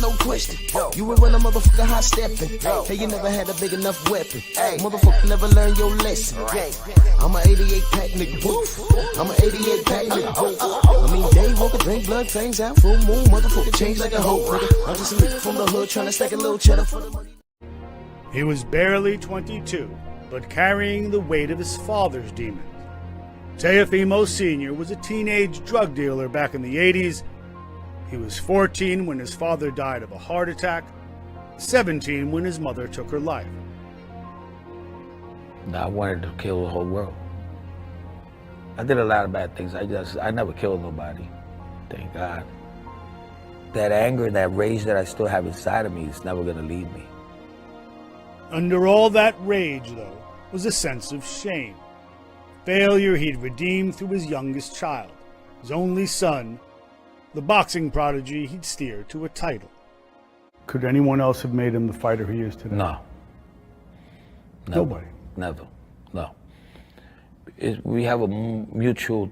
no question. You were when a motherfucker hot stepping. Hey, you never had a big enough weapon. Motherfucker never learned your lesson. I'm a 88 pack nigga. I'm a 88 pack nigga. I mean, day walker, drink blood, fangs out, full moon, motherfucker change like a hoe. I'm just a nigga from the hood trying to stack a little cheddar for the money. He was barely 22, but carrying the weight of his father's demons. Teofimo Sr. was a teenage drug dealer back in the 80s. He was 14 when his father died of a heart attack, 17 when his mother took her life. I wanted to kill the whole world. I did a lot of bad things. I never killed nobody, thank God. That anger and that rage that I still have inside of me is never gonna leave me. Under all that rage, though, was a sense of shame. Failure he'd redeemed through his youngest child, his only son, the boxing prodigy he'd steered to a title. Could anyone else have made him the fighter he is today? No. Nobody? Never. No. We have a mutual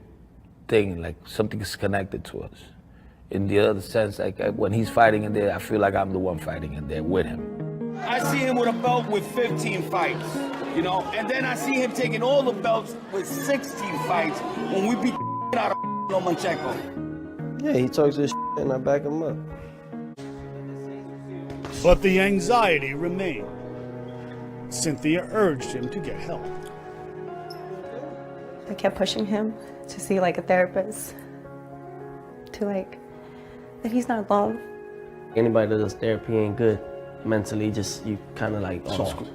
thing, like something is connected to us. In the other sense, like when he's fighting in there, I feel like I'm the one fighting in there with him. I see him with a belt with 15 fights, you know, and then I see him taking all the belts with 16 fights when we beat out of Lomachenko. Yeah, he talks this and I back him up. But the anxiety remained. Cynthia urged him to get help. I kept pushing him to see like a therapist, to like, that he's not alone. Anybody that does therapy ain't good. Mentally, just you kind of like,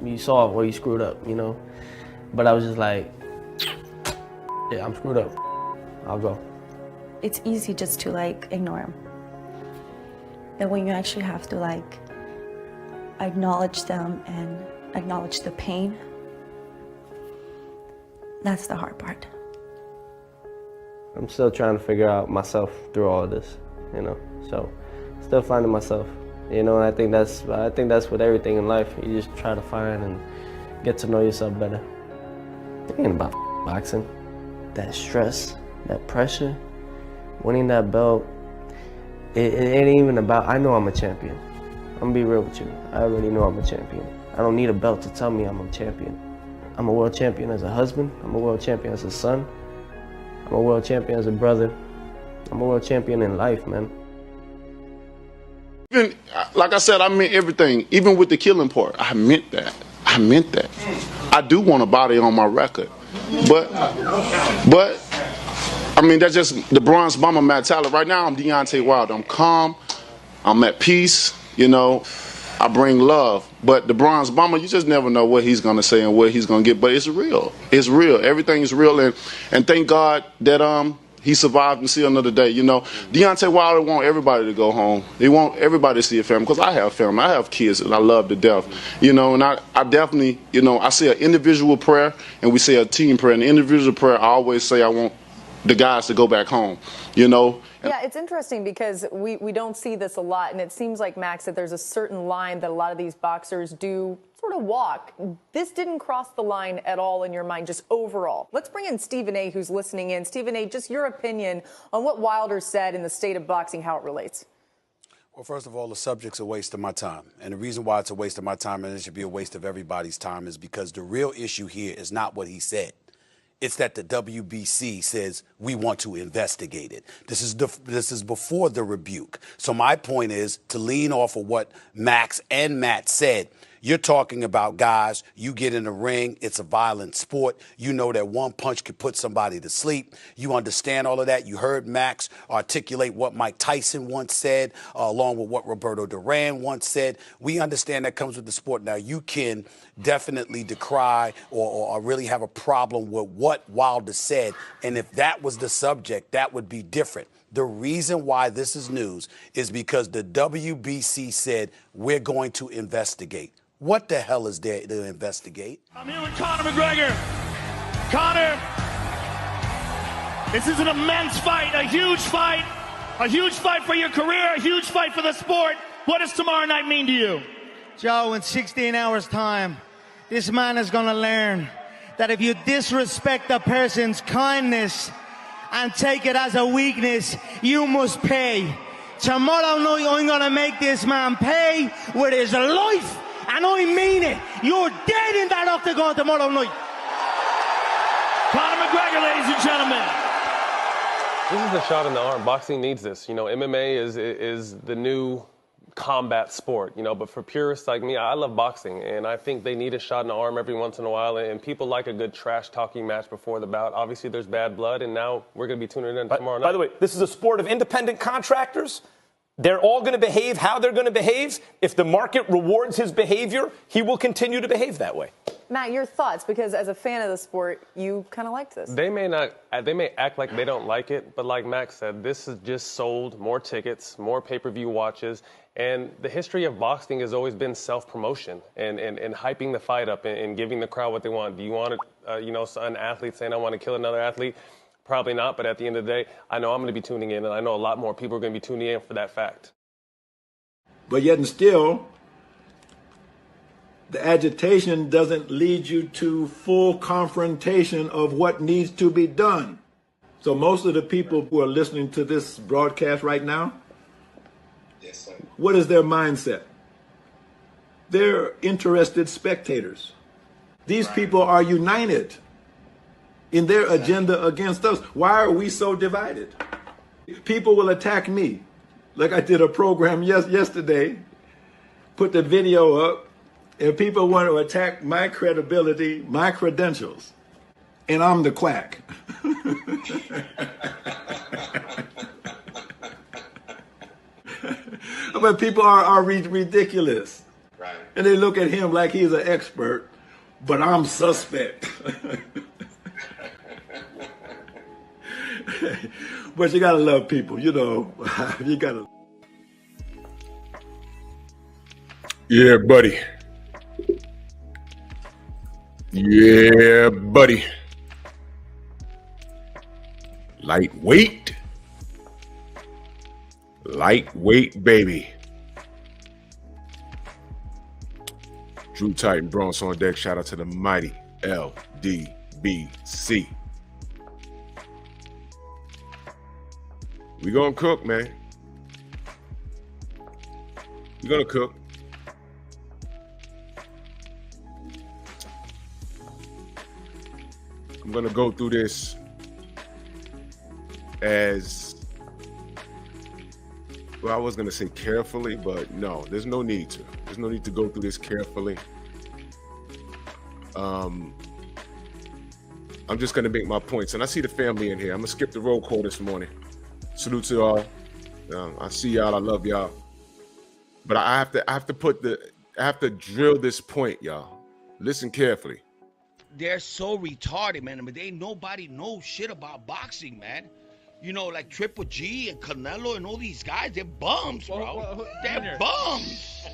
you saw where you screwed up, you know? But I was just like, yeah, I'm screwed up. I'll go. It's easy just to like ignore him. And when you actually have to like acknowledge them and acknowledge the pain, that's the hard part. I'm still trying to figure out myself through all of this, you know? So, still finding myself. You know, and I think that's with everything in life. You just try to find and get to know yourself better. It ain't about boxing. That stress, that pressure, winning that belt, it ain't even about, I know I'm a champion. I'm gonna be real with you. I already know I'm a champion. I don't need a belt to tell me I'm a champion. I'm a world champion as a husband. I'm a world champion as a son. I'm a world champion as a brother. I'm a world champion in life, man. Even, like I said, I meant everything. Even with the killing part, I meant that. I meant that. I do want a body on my record. But I mean, that's just the bronze bomber mentality. Right now, I'm Deontay Wilder. I'm calm. I'm at peace. You know, I bring love. But the bronze bomber, you just never know what he's going to say and what he's going to get. But it's real. It's real. Everything is real. And thank God that he survived and see another day. You know, Deontay Wilder want everybody to go home. He want everybody to see a family, because I have family. I have kids and I love to death. You know, and I definitely, you know, I say an individual prayer and we say a team prayer. And the individual prayer, I always say I want the guys to go back home, you know. Yeah, it's interesting because we don't see this a lot, and it seems like, Max, that there's a certain line that a lot of these boxers do sort of walk. This didn't cross the line at all in your mind, just overall. Let's bring in Stephen A., who's listening in. Stephen A., just your opinion on what Wilder said in the state of boxing, how it relates. Well, first of all, the subject's a waste of my time. And the reason why it's a waste of my time, and it should be a waste of everybody's time, is because the real issue here is not what he said. It's that the WBC says we want to investigate it. This is before the rebuke. So my point is to lean off of what Max and Matt said. You're talking about guys, you get in the ring, it's a violent sport. You know that one punch could put somebody to sleep. You understand all of that. You heard Max articulate what Mike Tyson once said, along with what Roberto Duran once said. We understand that comes with the sport. Now, you can definitely decry or really have a problem with what Wilder said. And if that was the subject, that would be different. The reason why this is news is because the WBC said we're going to investigate. What the hell is there to investigate? I'm here with Conor McGregor. Conor, this is an immense fight, a huge fight for your career, a huge fight for the sport. What does tomorrow night mean to you? Joe, in 16 hours' time, this man is going to learn that if you disrespect a person's kindness and take it as a weakness, you must pay. tomorrow night I'm gonna make this man pay with his life, and I mean it. You're dead in that octagon tomorrow night. Conor McGregor, ladies and gentlemen. This is the shot in the arm. Boxing needs this. You know, MMA is the new combat sport, you know, but for purists like me, I love boxing, and I think they need a shot in the arm every once in a while, and people like a good trash-talking match before the bout. Obviously, there's bad blood, and now we're going to be tuning in tomorrow night. By the way, this is a sport of independent contractors. They're all going to behave how they're going to behave. If the market rewards his behavior, he will continue to behave that way. Matt, your thoughts, because as a fan of the sport, you kind of liked this. They may act like they don't like it, but like Max said, this has just sold more tickets, more pay-per-view watches, and the history of boxing has always been self-promotion and hyping the fight up and giving the crowd what they want. Do you want an athlete saying, I want to kill another athlete? Probably not, but at the end of the day, I know I'm going to be tuning in, and I know a lot more people are going to be tuning in for that fact. But yet and still, the agitation doesn't lead you to full confrontation of what needs to be done. So most of the people who are listening to this broadcast right now, what is their mindset? They're interested spectators. These people are united in their agenda against us. Why are we so divided? People will attack me. Like I did a program yesterday, put the video up, and people want to attack my credibility, my credentials, and I'm the quack. But people are ridiculous. Right. And they look at him like he's an expert, but I'm suspect. But you gotta love people, you know. You gotta. Yeah, buddy. Yeah, buddy. Lightweight. Lightweight, baby. Drew Titan, Bronx on deck. Shout out to the mighty LDBC. We gonna cook, man. We gonna cook. I'm gonna go through this as well. I was gonna say carefully, but no, there's no need to. There's no need to go through this carefully. I'm just gonna make my points, and I see the family in here. I'm gonna skip the roll call this morning. Salute to y'all. I see y'all. I love y'all. But I have to drill this point, y'all. Listen carefully. They're so retarded, man. I mean, nobody knows shit about boxing, man. You know, like Triple G and Canelo and all these guys, they're bums, bro. They're bums.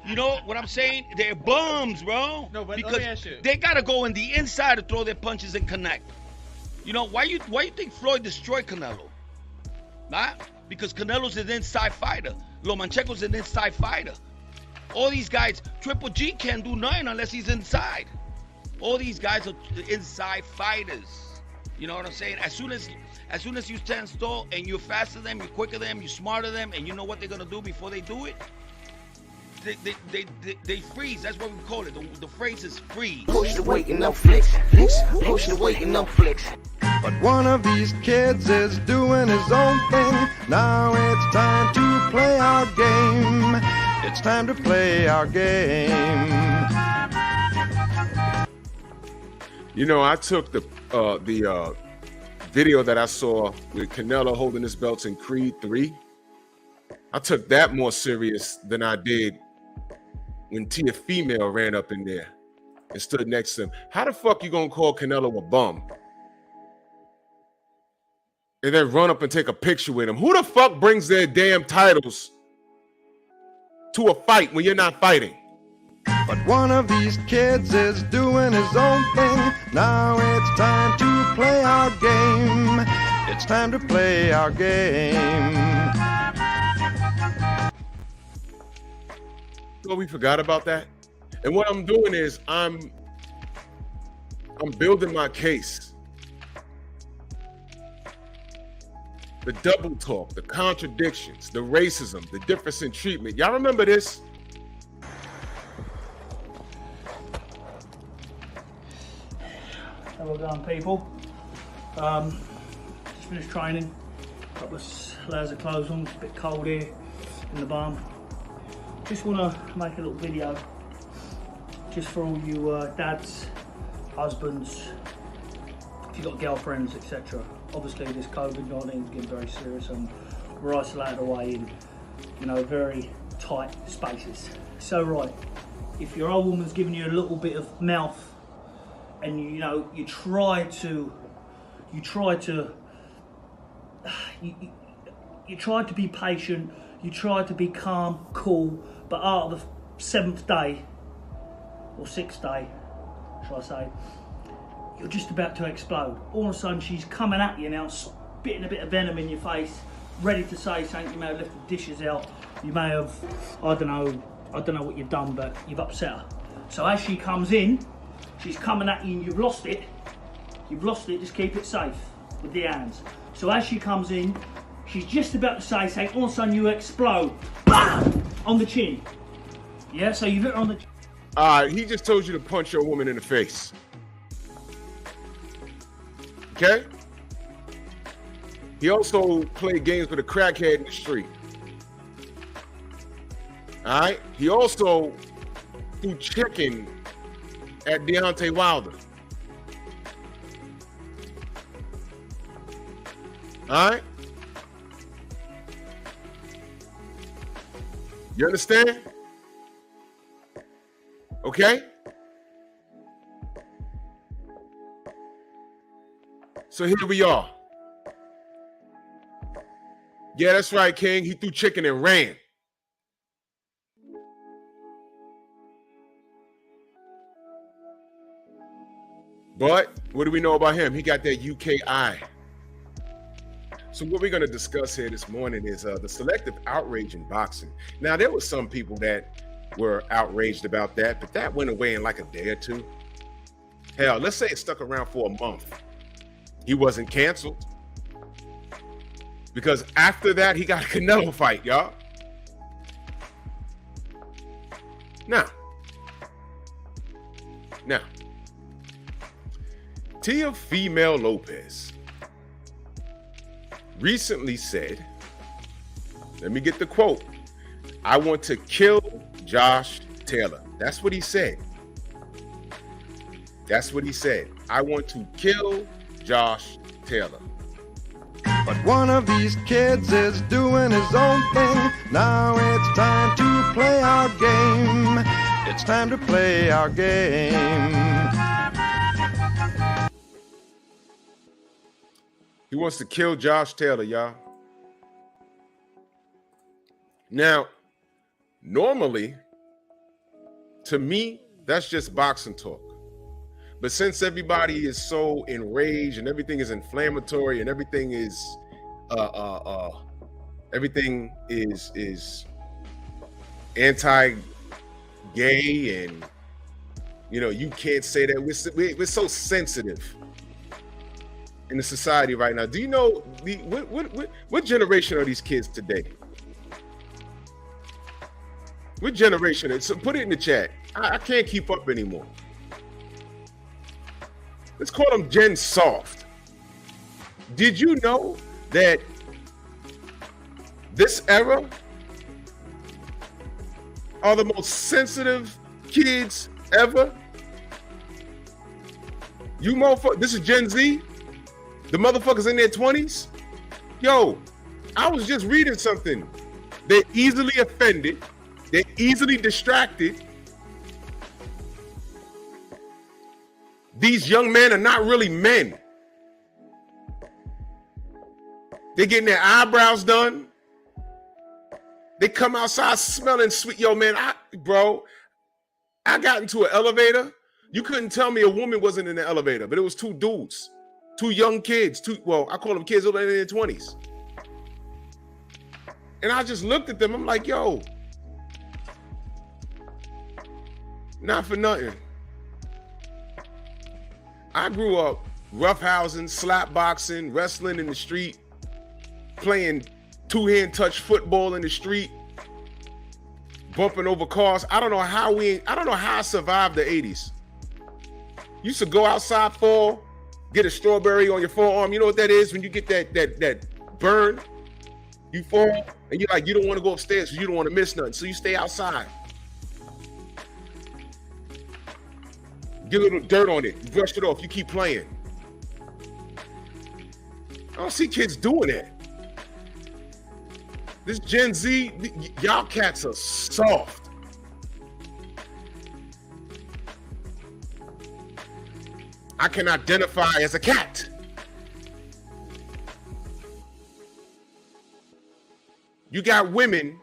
You know what I'm saying? They're bums, bro. No, but because let me ask you. they gotta go in the inside to throw their punches and connect. You know, why you think Floyd destroyed Canelo? Nah? Because Canelo's an inside fighter. Lomachenko's an inside fighter. All these guys, Triple G can't do nothing unless he's inside. All these guys are inside fighters. You know what I'm saying? As soon as you stand still and you're faster than them, you're quicker than them, you're smarter than them, and you know what they're gonna do before they do it, they freeze. That's what we call it. The phrase is freeze. Push the weight and no flex. Push the weight and no flex. But one of these kids is doing his own thing. Now it's time to play our game. It's time to play our game. You know, I took the video that I saw with Canelo holding his belts in Creed 3. I took that more serious than I did when Teofimo ran up in there and stood next to him. How the fuck you gonna call Canelo a bum and then run up and take a picture with him? Who the fuck brings their damn titles to a fight when you're not fighting? But one of these kids is doing his own thing. Now it's time to play our game. It's time to play our game. So we forgot about that. And what I'm doing is I'm building my case. the double talk, the contradictions, the racism, the difference in treatment. Y'all remember this? How we going, people? Just finished training. Couple of layers of clothes on. It's a bit cold here in the barn. Just want to make a little video, just for all you dads, husbands, if you've got girlfriends, etc. Obviously, this COVID-19 is getting very serious, and we're isolated away in, you know, very tight spaces. So, right, if your old woman's giving you a little bit of mouth, and you try to be patient, you try to be calm, cool, but after the 7th day or 6th day, shall I say, you're just about to explode. All of a sudden she's coming at you now, spitting a bit of venom in your face, ready to say something. You may have left the dishes out, you may have, I don't know what you've done, but you've upset her. So as she comes in, she's coming at you and you've lost it, just keep it safe with the hands. So as she comes in, she's just about to say something, all of a sudden you explode, BAM! On the chin. Yeah, so you've hit her on the chin. He just told you to punch your woman in the face. Okay? He also played games with a crackhead in the street. All right? He also threw chicken at Deontay Wilder. All right? You understand? Okay? So here we are. Yeah, that's right, King. He threw chicken and ran. But what do we know about him? He got that UKI. So what we're going to discuss here this morning is the selective outrage in boxing. Now, there were some people that were outraged about that, but that went away in like a day or two. Hell, let's say it stuck around for a month. He wasn't canceled. Because after that, he got a Canelo fight, y'all. Now, Teofimo Lopez recently said, let me get the quote, "I want to kill Josh Taylor." That's what he said. That's what he said. I want to kill Josh Taylor. But one of these kids is doing his own thing. Now it's time to play our game. It's time to play our game. He wants to kill Josh Taylor, y'all. Now, normally, to me, that's just boxing talk. But since everybody is so enraged and everything is inflammatory and everything is anti-gay, and you can't say that, we're so sensitive in the society right now. Do you know what generation are these kids today? What generation? So put it in the chat. I can't keep up anymore. Let's call them Gen Soft. Did you know that this era are the most sensitive kids ever? You motherfuckers, this is Gen Z? The motherfuckers in their 20s? Yo, I was just reading something. They're easily offended. They're easily distracted. These young men are not really men. They're getting their eyebrows done. They come outside smelling sweet. Yo, man, I got into an elevator. You couldn't tell me a woman wasn't in the elevator, but it was two dudes, two young kids, I call them kids older than their 20s. And I just looked at them. I'm like, yo, not for nothing. I grew up roughhousing, slap boxing, wrestling in the street. playing two-hand touch football in the street, bumping over cars. I don't know how I survived the 80s. You used to go outside, fall, get a strawberry on your forearm. You know what that is when you get that burn? You fall, and you're like, you don't want to go upstairs because you don't want to miss nothing. So you stay outside. Get a little dirt on it. You brush it off. You keep playing. I don't see kids doing that. This Gen Z, y'all cats are soft. I can identify as a cat. You got women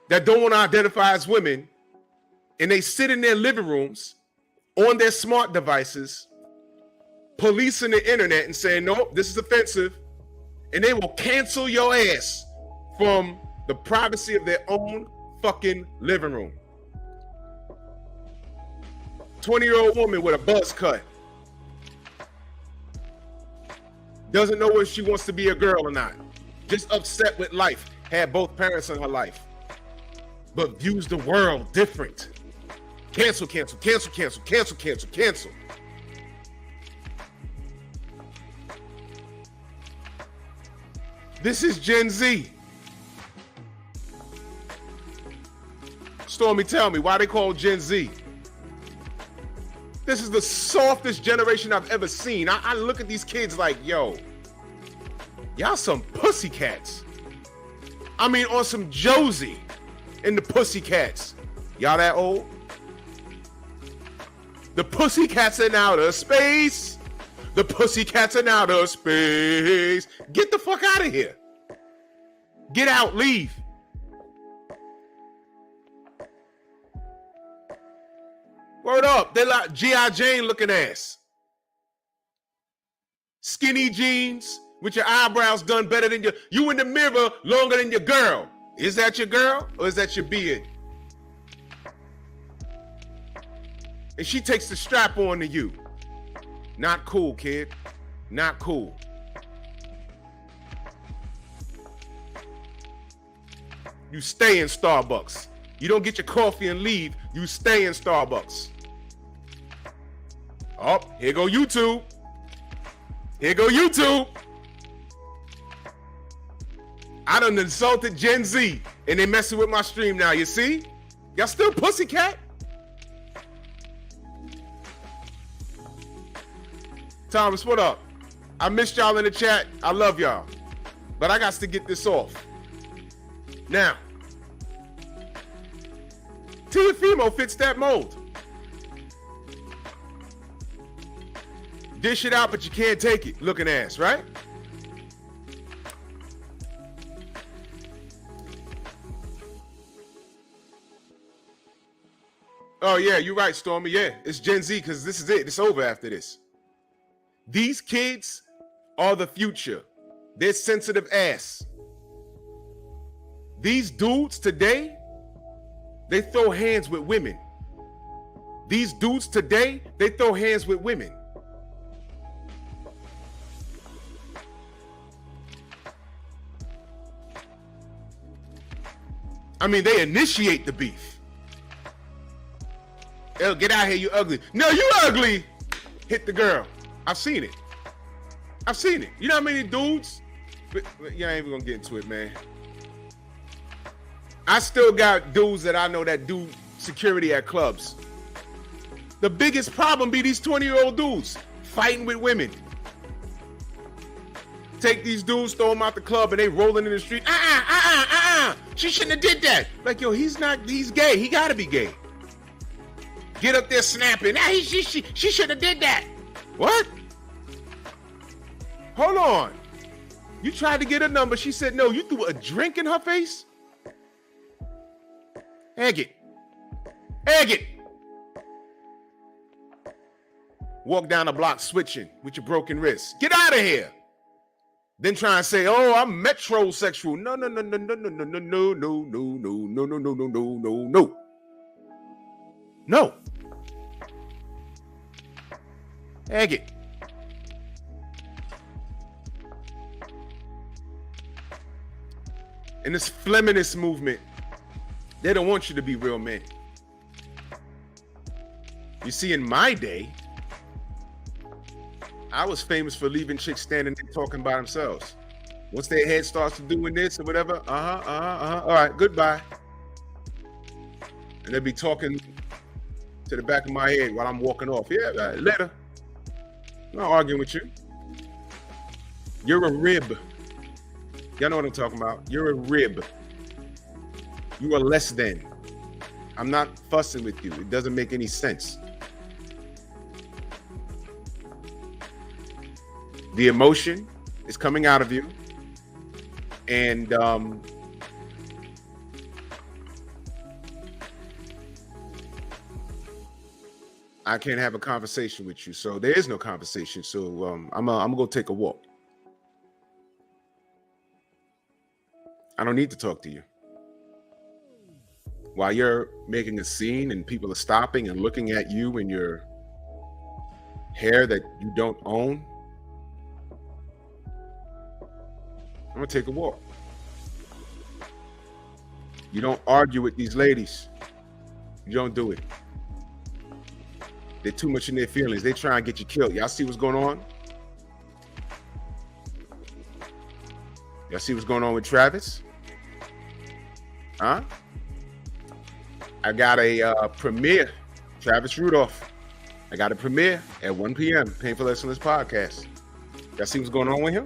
that don't want to identify as women, and they sit in their living rooms on their smart devices, policing the internet and saying, nope, this is offensive, and they will cancel your ass from the privacy of their own fucking living room. 20-year-old woman with a buzz cut. Doesn't know if she wants to be a girl or not. Just upset with life. Had both parents in her life. But views the world different. Cancel, cancel, cancel, cancel, cancel, cancel, cancel. This is Gen Z. Stormy, tell me, why they call Gen Z? This is the softest generation I've ever seen. I look at these kids like, yo, y'all some pussycats. I mean, on some Josie and the Pussycats. Y'all that old? The Pussycats in outer space. The Pussycats in outer space. Get the fuck out of here. Get out, leave. Word up, they like G.I. Jane looking ass. Skinny jeans with your eyebrows done better than you in the mirror longer than your girl. Is that your girl or is that your beard? And she takes the strap on to you. Not cool, kid. Not cool. You stay in Starbucks. You don't get your coffee and leave. You stay in Starbucks. Oh, here go YouTube. Here go YouTube. I done insulted Gen Z and they messing with my stream now. You see? Y'all still pussycat? Thomas, what up? I missed y'all in the chat. I love y'all. But I got to get this off. Now, Teofimo fits that mold. Dish it out, but you can't take it. Looking ass, right? Oh, yeah, you're right, Stormy. Yeah, it's Gen Z because this is it. It's over after this. These kids are the future. They're sensitive ass. These dudes today, they throw hands with women. These dudes today, they throw hands with women. I mean, they initiate the beef. Oh, get out here, you ugly. No, you ugly. Hit the girl. I've seen it. I've seen it. You know how many dudes? But you ain't even gonna get into it, man. I still got dudes that I know that do security at clubs. The biggest problem be these 20-year-old dudes fighting with women. Take these dudes, throw them out the club, and they rolling in the street. She shouldn't have did that. Like, yo, he's gay. He gotta be gay. Get up there snapping. She shouldn't have did that. What? Hold on. You tried to get a number. She said no. You threw a drink in her face? Egg it. Egg it. Walk down the block switching with your broken wrist. Get out of here. Then try and say, oh, I'm metrosexual. No. No. Egg it. And this feminist movement, they don't want you to be real men. You see, in my day, I was famous for leaving chicks standing there talking by themselves. Once their head starts to doing this or whatever, all right, goodbye. And they'll be talking to the back of my head while I'm walking off. Yeah, later. I'm not arguing with you. You're a rib. Y'all know what I'm talking about. You're a rib. You are less than. I'm not fussing with you. It doesn't make any sense. The emotion is coming out of you. And I can't have a conversation with you. So there is no conversation. So I'm gonna go take a walk. I don't need to talk to you. While you're making a scene and people are stopping and looking at you and your hair that you don't own, I'm gonna take a walk. You don't argue with these ladies. You don't do it. They're too much in their feelings. They try and get you killed. Y'all see what's going on? Y'all see what's going on with Travis? Huh? I got a premiere, Travis Rudolph. I got a premiere at 1 p.m. Painful Excellence Podcast. Y'all see what's going on with him?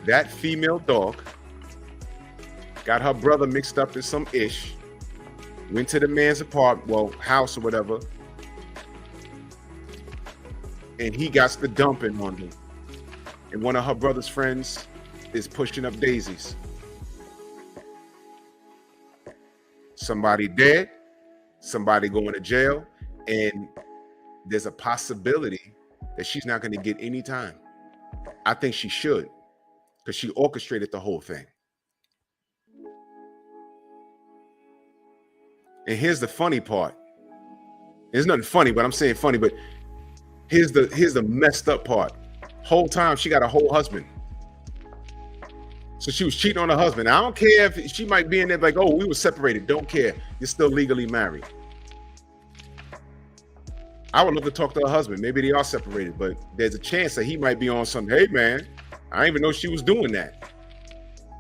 That female dog got her brother mixed up in some ish, went to the man's apartment, well, house or whatever, and he got the dumping on him. And one of her brother's friends is pushing up daisies. Somebody dead, somebody going to jail, and there's a possibility that she's not going to get any time. I think she should, because she orchestrated the whole thing. And here's the funny part. There's nothing funny, but I'm saying funny, but here's the messed up part. Whole time she got a whole husband. So she was cheating on her husband. I don't care if she might be in there like, oh, we were separated. Don't care. You're still legally married. I would love to talk to her husband. Maybe they are separated, but there's a chance that he might be on some, hey man, I didn't even know she was doing that.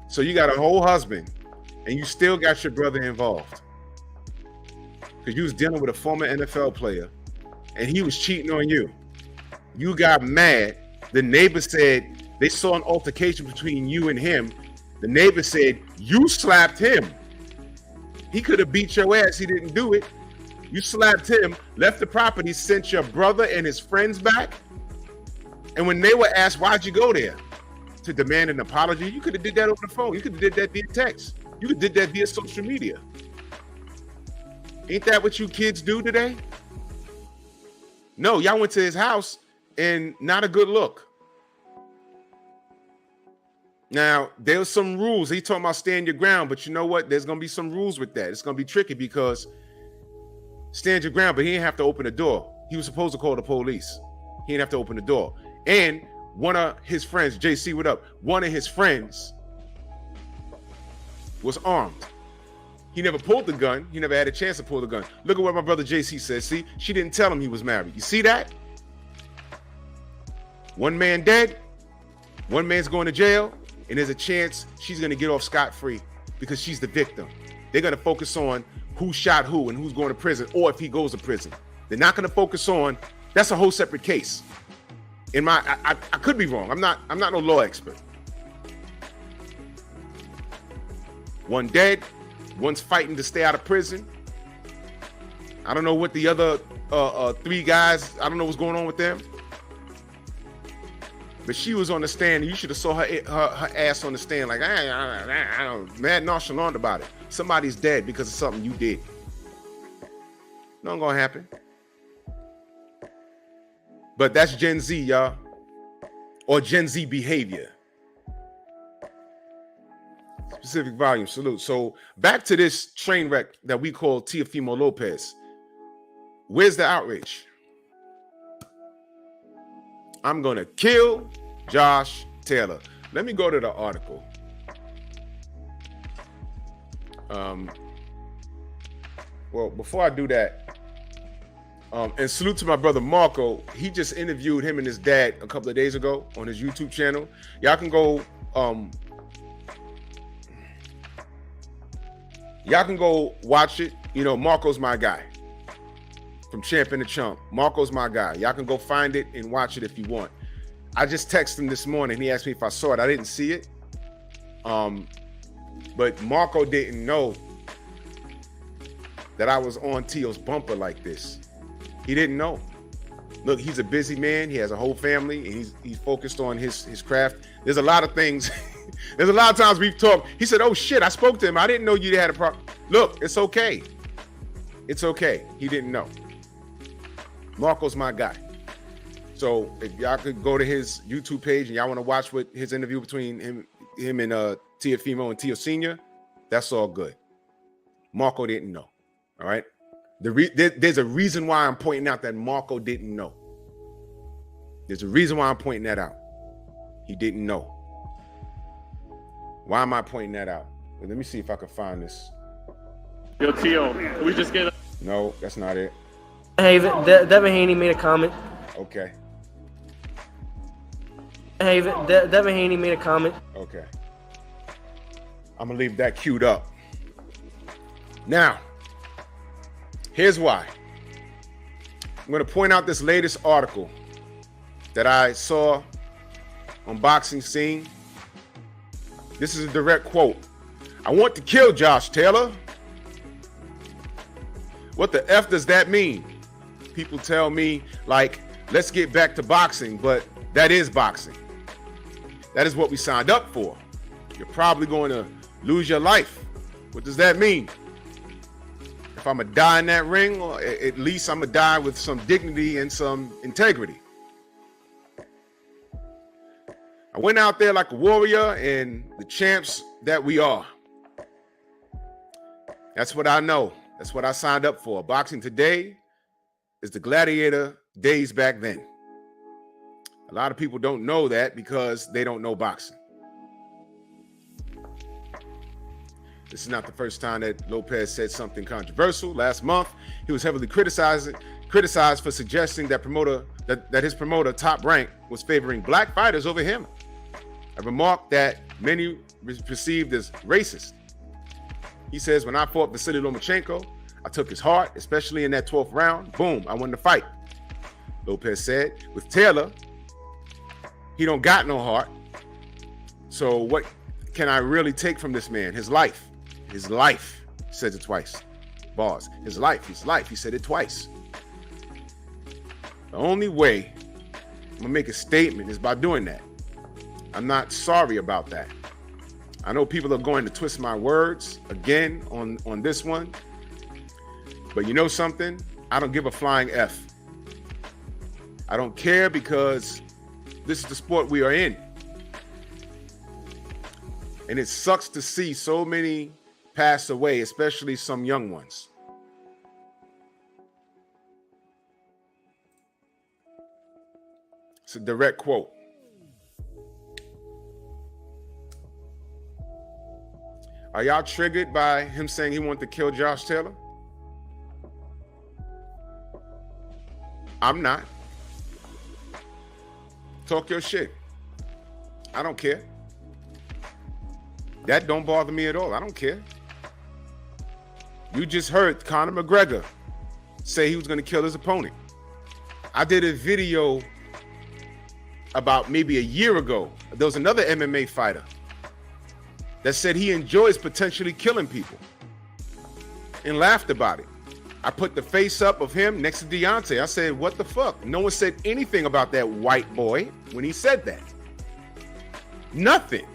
So you got a whole husband and you still got your brother involved. Because you was dealing with a former NFL player and he was cheating on you. You got mad. The neighbor said they saw an altercation between you and him. The neighbor said, you slapped him. He could have beat your ass. He didn't do it. You slapped him, left the property, sent your brother and his friends back. And when they were asked, why'd you go there? To demand an apology. You could have did that over the phone. You could have did that via text. You could have did that via social media. Ain't that what you kids do today? No, y'all went to his house and not a good look. Now, there's some rules. He talking about stand your ground, but you know what? There's going to be some rules with that. It's going to be tricky because stand your ground, but he didn't have to open the door. He was supposed to call the police. He didn't have to open the door. And one of his friends, JC, what up? One of his friends was armed. He never pulled the gun. He never had a chance to pull the gun. Look at what my brother JC says. See, she didn't tell him he was married. You see that? One man dead. One man's going to jail. And there's a chance she's going to get off scot-free because she's the victim. They're going to focus on who shot who and who's going to prison, or if he goes to prison. They're not going to focus on, that's a whole separate case. I could be wrong. I'm not no law expert. One dead, one's fighting to stay out of prison. I don't know what the other three guys, I don't know what's going on with them. But she was on the stand, and you should have saw her ass on the stand like, I mad nonchalant about it. Somebody's dead because of something you did. Nothing gonna happen. But that's Gen Z, y'all. Or Gen Z behavior. Specific volume, salute. So back to this train wreck that we call Teofimo Lopez. Where's the outrage? I'm gonna kill Josh Taylor. Let me go to the article. Well, before I do that, and salute to my brother Marco. He just interviewed him and his dad a couple of days ago on his YouTube channel. Y'all can go watch it. You know, Marco's my guy. From Champion to Chump. Marco's my guy. Y'all can go find it and watch it if you want. I just texted him this morning. He asked me if I saw it. I didn't see it. But Marco didn't know that I was on Teo's bumper like this. He didn't know. Look, he's a busy man. He has a whole family, and he's focused on his craft. There's a lot of things. There's a lot of times we've talked. He said, "Oh shit, I spoke to him. I didn't know you had a problem." Look, it's okay. It's okay. He didn't know. Marco's my guy. So if y'all could go to his YouTube page and y'all want to watch what his interview between him and Teofimo and Teo Sr., that's all good. Marco didn't know. All right. There's a reason why I'm pointing out that Marco didn't know. There's a reason why I'm pointing that out. He didn't know. Why am I pointing that out? Well, let me see if I can find this. Yo, Teo, we just get. No, that's not it. Hey, Devin Haney made a comment. Okay. Hey, Devin Haney made a comment. Okay. I'm gonna leave that queued up. Now, here's why. I'm gonna point out this latest article that I saw on Boxing Scene. This is a direct quote. "I want to kill Josh Taylor." What the F does that mean? People tell me, like, let's get back to boxing, but that is boxing. That is what we signed up for. You're probably going to lose your life. What does that mean? If I'm going to die in that ring, or at least I'm going to die with some dignity and some integrity. I went out there like a warrior and the champs that we are. That's what I know. That's what I signed up for. Boxing today is the gladiator days back then. A lot of people don't know that because they don't know boxing. This is not the first time that Lopez said something controversial. Last month, he was heavily criticized for suggesting that his promoter, Top Rank, was favoring black fighters over him. A remark that many perceived as racist. He says, "When I fought Vasily Lomachenko, I took his heart, especially in that 12th round. Boom, I won the fight." Lopez said, "With Taylor, he don't got no heart. So what can I really take from this man? His life. His life." He says it twice. Bars. His life. His life. He said it twice. The only way I'm going to make a statement is by doing that. I'm not sorry about that. I know people are going to twist my words again on this one. But you know something? I don't give a flying F. I don't care because this is the sport we are in. And it sucks to see so many pass away, especially some young ones. It's a direct quote. Are y'all triggered by him saying he wanted to kill Josh Taylor? I'm not. Talk your shit. I don't care. That don't bother me at all. I don't care. You just heard Conor McGregor say he was going to kill his opponent. I did a video about maybe a year ago. There was another MMA fighter that said he enjoys potentially killing people and laughed about it. I put the face up of him next to Deontay. I said, what the fuck? No one said anything about that white boy when he said that. Nothing.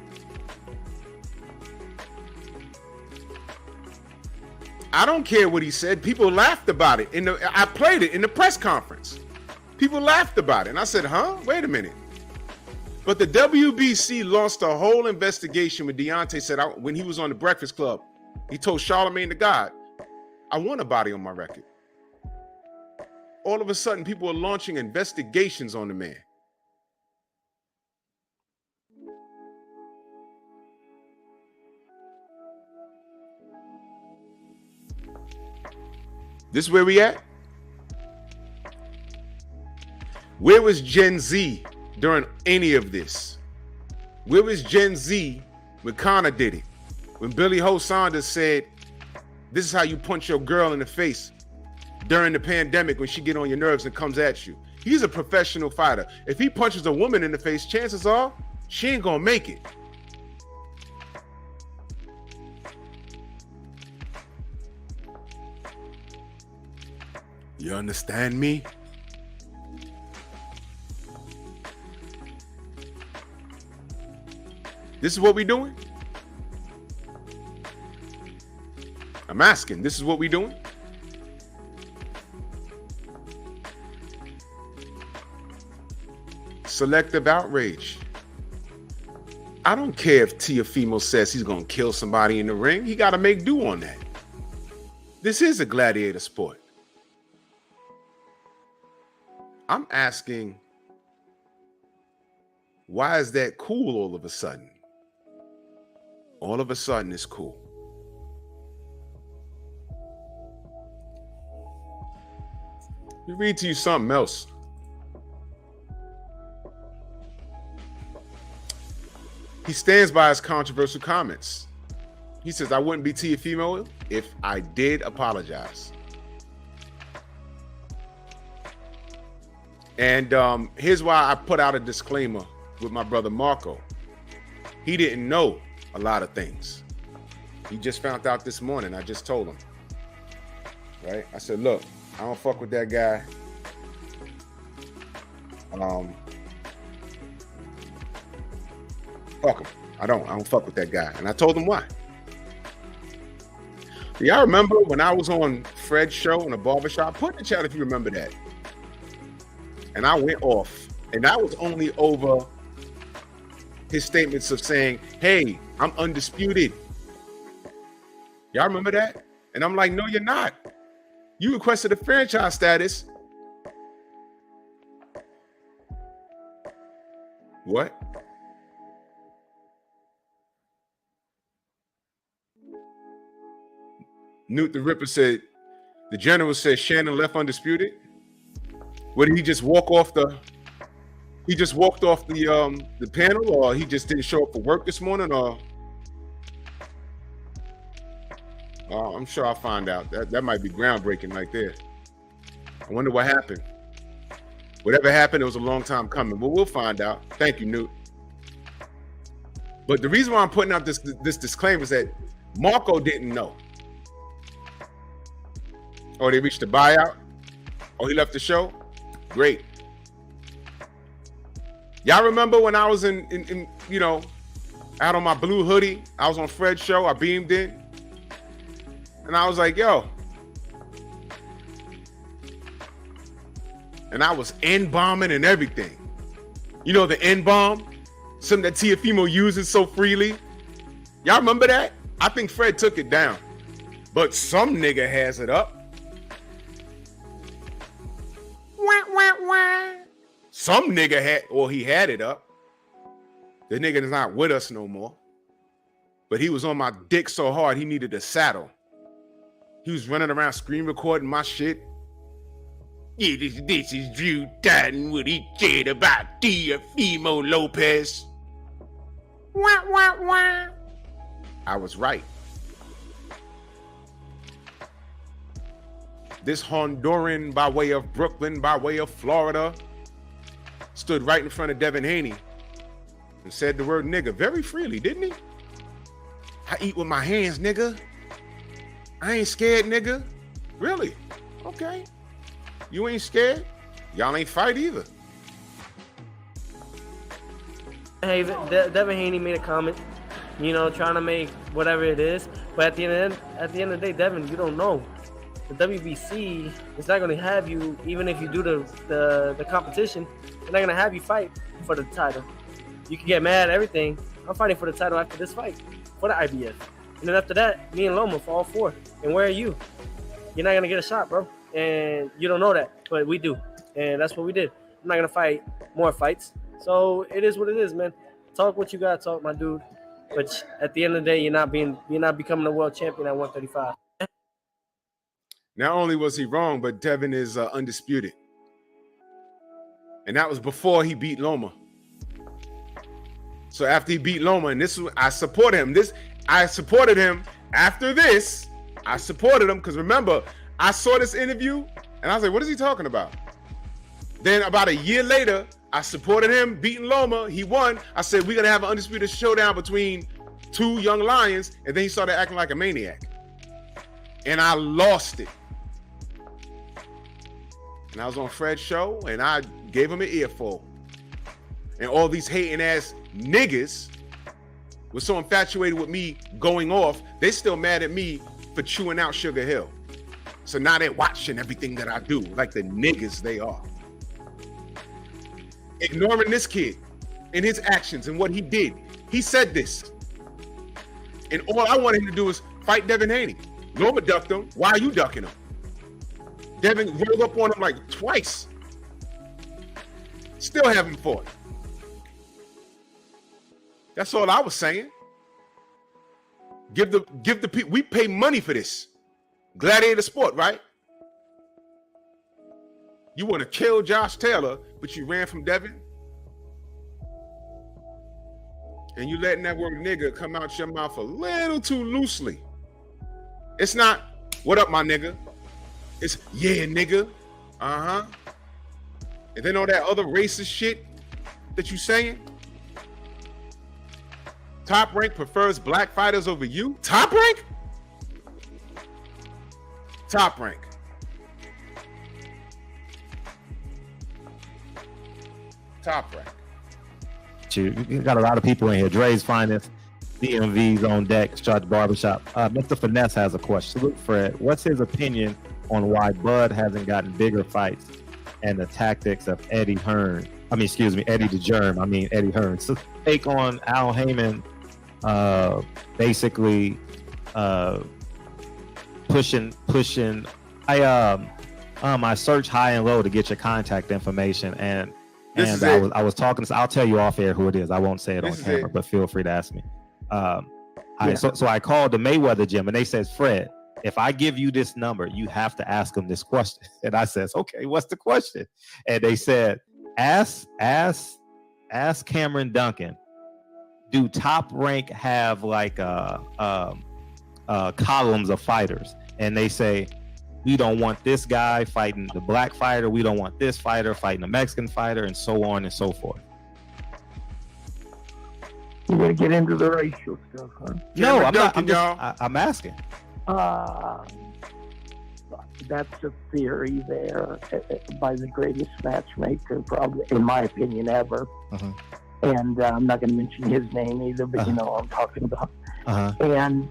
I don't care what he said. People laughed about it. I played it in the press conference. People laughed about it. And I said, huh? Wait a minute. But the WBC launched a whole investigation when Deontay said, when he was on the Breakfast Club, he told Charlemagne the God, I want a body on my record. All of a sudden, people are launching investigations on the man. This is where we at? Where was Gen Z during any of this? Where was Gen Z when Connor did it? When Billy Ho Saunders said, this is how you punch your girl in the face during the pandemic when she get on your nerves and comes at you. He's a professional fighter. If he punches a woman in the face, chances are she ain't gonna make it. You understand me? This is what we doing? I'm asking, this is what we doing? Selective outrage. I don't care if Teofimo says he's gonna kill somebody in the ring. He gotta make do on that. This is a gladiator sport. I'm asking, why is that cool all of a sudden? All of a sudden it's cool. Let me read to you something else. He stands by his controversial comments. He says, I wouldn't be Teofimo if I did apologize. And here's why I put out a disclaimer with my brother Marco. He didn't know a lot of things. He just found out this morning. I just told him. Right? I said, look, I don't fuck with that guy. Fuck him. I don't fuck with that guy. And I told him why. Do y'all remember when I was on Fred's show in a barbershop? Put in the chat if you remember that. And I went off. And that was only over his statements of saying, hey, I'm undisputed. Y'all remember that? And I'm like, no, you're not. You requested a franchise status. What? Newt the Ripper said, the general said Shannon left undisputed. What, did he just walk off the, he just walked off the panel, or he just didn't show up for work this morning, or? I'm sure I'll find out. That might be groundbreaking right there. I wonder what happened. Whatever happened, it was a long time coming, but we'll find out. Thank you, Newt. But the reason why I'm putting out this disclaimer is that Marco didn't know. Oh, they reached the buyout? Oh, he left the show? Great. Y'all remember when I was in you know, out on my blue hoodie, I was on Fred's show, I beamed in, and I was like, yo. And I was N-bombing and everything. You know the N-bomb? Something that Teofimo uses so freely. Y'all remember that? I think Fred took it down. But some nigga has it up. Some nigga had, well, he had it up. The nigga is not with us no more. But he was on my dick so hard he needed a saddle. He was running around screen recording my shit. Yeah, this is Drew Titan, what he said about Teofimo Lopez. I was right. This Honduran by way of Brooklyn, by way of Florida, stood right in front of Devin Haney and said the word nigga very freely, didn't he? I eat with my hands, nigga. I ain't scared, nigga. Really? Okay. You ain't scared? Y'all ain't fight either. Hey, Devin Haney made a comment, you know, trying to make whatever it is. But at the end of the day, Devin, you don't know. The WBC is not going to have you, even if you do the competition, they're not going to have you fight for the title. You can get mad at everything. I'm fighting for the title after this fight, for the IBF. And then after that, me and Loma for all four. And where are you? You're not going to get a shot, bro. And you don't know that, but we do. And that's what we did. I'm not going to fight more fights. So it is what it is, man. Talk what you got to talk, my dude. But at the end of the day, you're not becoming a world champion at 135. Not only was he wrong, but Devin is undisputed. And that was before he beat Loma. So after he beat Loma, and this was, I supported him. I supported him after this. I supported him because remember, I saw this interview and I was like, what is he talking about? Then about a year later, I supported him, beating Loma. He won. I said, we're going to have an undisputed showdown between two young lions. And then he started acting like a maniac. And I lost it. And I was on Fred's show and I gave him an earful. And all these hating ass niggas were so infatuated with me going off, they still mad at me for chewing out Sugar Hill. So now they're watching everything that I do, like the niggas they are. Ignoring this kid and his actions and what he did. He said this. And all I wanted him to do is fight Devin Haney. Loma ducked him. Why are you ducking him? Devin rolled up on him like twice. Still haven't fought. That's all I was saying. Give the people, we pay money for this. Gladiator sport, right? You want to kill Josh Taylor, but you ran from Devin? And you letting that word nigga come out your mouth a little too loosely. It's not, what up, my nigga? It's, yeah, nigga. Uh-huh. And then all that other racist shit that you saying? Top Rank prefers black fighters over you? Top Rank? Top Rank. Top Rank. You got a lot of people in here. Dre's Finest, DMV's on deck, Start Barbershop. Mr. Finesse has a question. Salute Fred. What's his opinion on why Bud hasn't gotten bigger fights and the tactics of Eddie Hearn? Eddie the Germ. Eddie Hearn. So take on Al Heyman, basically pushing. I searched high and low to get your contact information, and I was talking. I'll tell you off air who it is. I won't say it on camera, but feel free to ask me. So I called the Mayweather gym, and they says, Fred, if I give you this number, you have to ask them this question. And I says, okay, what's the question? And they said, ask Cameron Duncan, do Top Rank have like columns of fighters? And they say, we don't want this guy fighting the black fighter. We don't want this fighter fighting the Mexican fighter, and so on and so forth. You're gonna get into the racial stuff, huh? No, I'm not. I'm asking. That's a theory there by the greatest matchmaker, probably, in my opinion, ever. And I'm not going to mention his name either, but you know what I'm talking about. And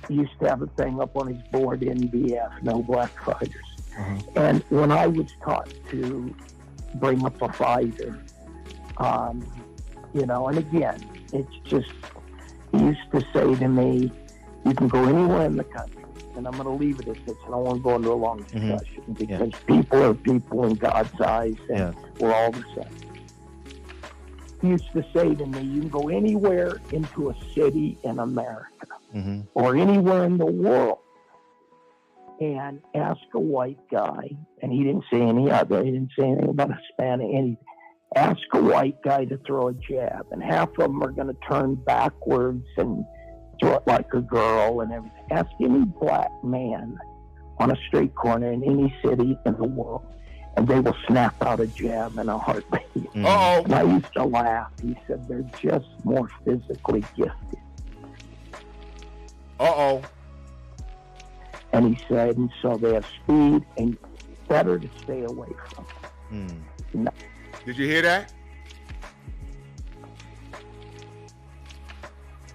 he used to have a thing up on his board, NBF, no black fighters. And when I was taught to bring up a fighter, and again, it's just, he used to say to me, you can go anywhere in the country, and I'm going to leave it at this, and I don't want to go into a long discussion, because people are people in God's eyes, and we're all the same. He used to say to me, you can go anywhere into a city in America, or anywhere in the world, and ask a white guy, and he didn't say any other, he didn't say anything about Hispanic, anything. Ask a white guy to throw a jab, and half of them are going to turn backwards and throw it like a girl and everything. Ask any black man on a street corner in any city in the world, and they will snap out a jab in a heartbeat. And I used to laugh. He said they're just more physically gifted. And he said, and so they have speed, and better to stay away from them. No. Did you hear that?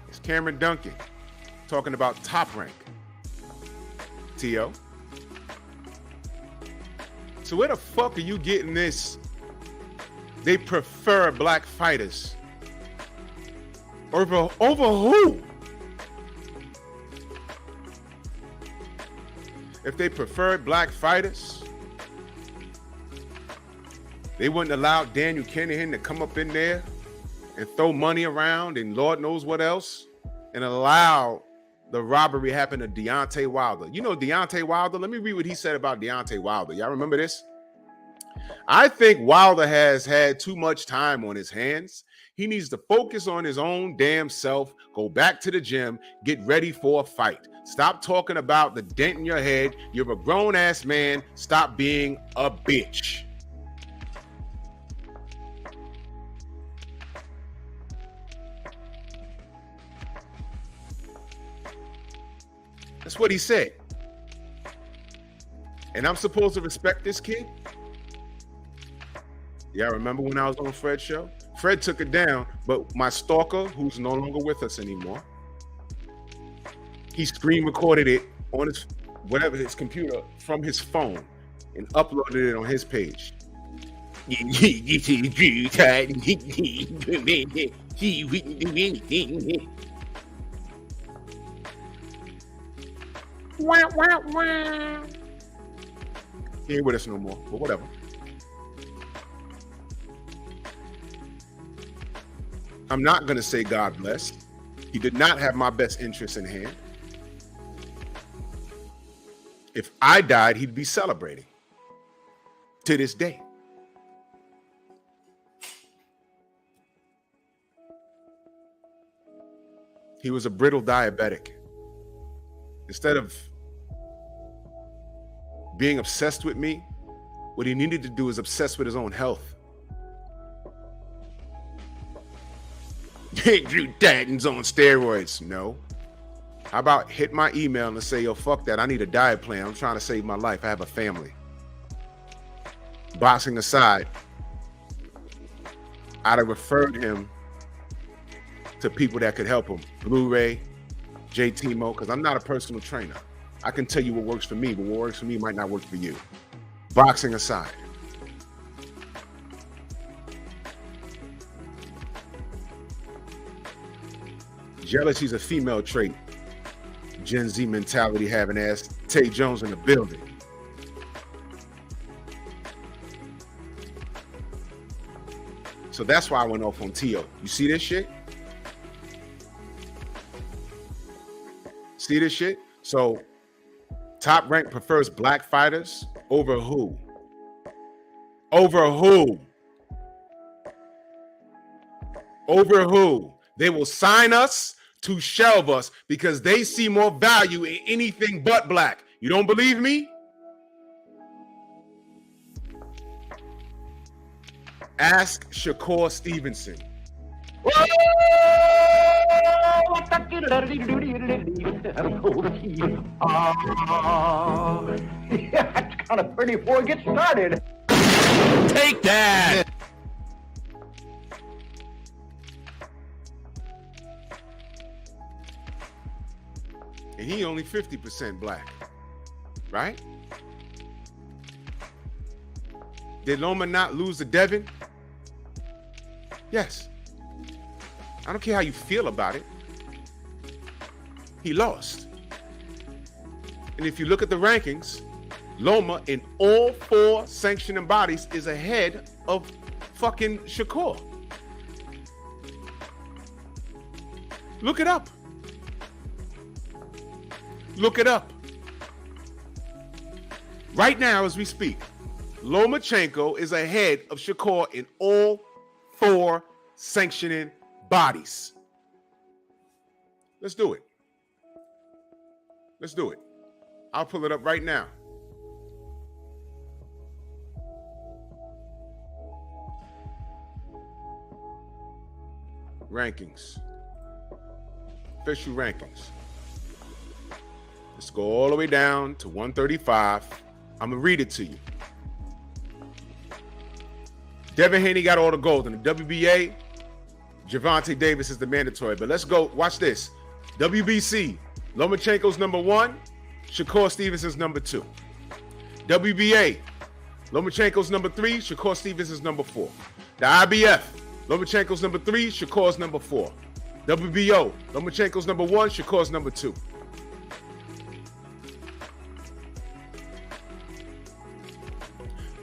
It's Cameron Duncan talking about Top Rank. T.O. So where the fuck are you getting this? They prefer black fighters. Over who? If they preferred black fighters, they wouldn't allow Daniel Kinahan to come up in there and throw money around and Lord knows what else, and allow the robbery happened to Deontay Wilder. You know Deontay Wilder? Let me read what he said about Deontay Wilder. Y'all remember this? I think Wilder has had too much time on his hands. He needs to focus on his own damn self, go back to the gym, get ready for a fight. Stop talking about the dent in your head. You're a grown-ass man. Stop being a bitch. That's what he said. And I'm supposed to respect this kid? Yeah, remember when I was on Fred's show? Fred took it down, but my stalker, who's no longer with us anymore, he screen recorded it on his his computer from his phone and uploaded it on his page. He wouldn't do anything. Wah, wah, wah. He ain't with us no more, but whatever. I'm not going to say God bless. He did not have my best interest in hand. If I died, he'd be celebrating to this day. He was a brittle diabetic. Instead of being obsessed with me, what he needed to do is obsess with his own health. Drew Datton's on steroids. No. How about hit my email and say, yo, fuck that. I need a diet plan. I'm trying to save my life. I have a family. Boxing aside, I'd have referred him to people that could help him. Blu-ray, Teofimo, because I'm not a personal trainer. I can tell you what works for me, but what works for me might not work for you. Boxing aside. Jealousy is a female trait. Gen Z mentality having ass. Tay Jones in the building. So that's why I went off on Teo. You see this shit? See this shit? So Top Rank prefers black fighters over who? Over who? Over who? They will sign us to shelve us because they see more value in anything but black. You don't believe me? Ask Shakur Stevenson. That's kind of pretty before it gets started. Take that. And he only 50% black, right? Did Loma not lose to Devin? Yes. I don't care how you feel about it. He lost. And if you look at the rankings, Loma in all 4 sanctioning bodies is ahead of fucking Shakur. Look it up. Look it up. Right now as we speak, Lomachenko is ahead of Shakur in all 4 sanctioning bodies. Let's do it. Let's do it. I'll pull it up right now. Rankings. Official rankings. Let's go all the way down to 135. I'm going to read it to you. Devin Haney got all the gold. In the WBA, Gervonta Davis is the mandatory. But let's go. Watch this. WBC, Lomachenko's number 1. Shakur Stevenson's number 2. WBA, Lomachenko's number 3. Shakur Stevenson's number 4. The IBF, Lomachenko's number 3. Shakur's number 4. WBO, Lomachenko's number 1. Shakur's number 2.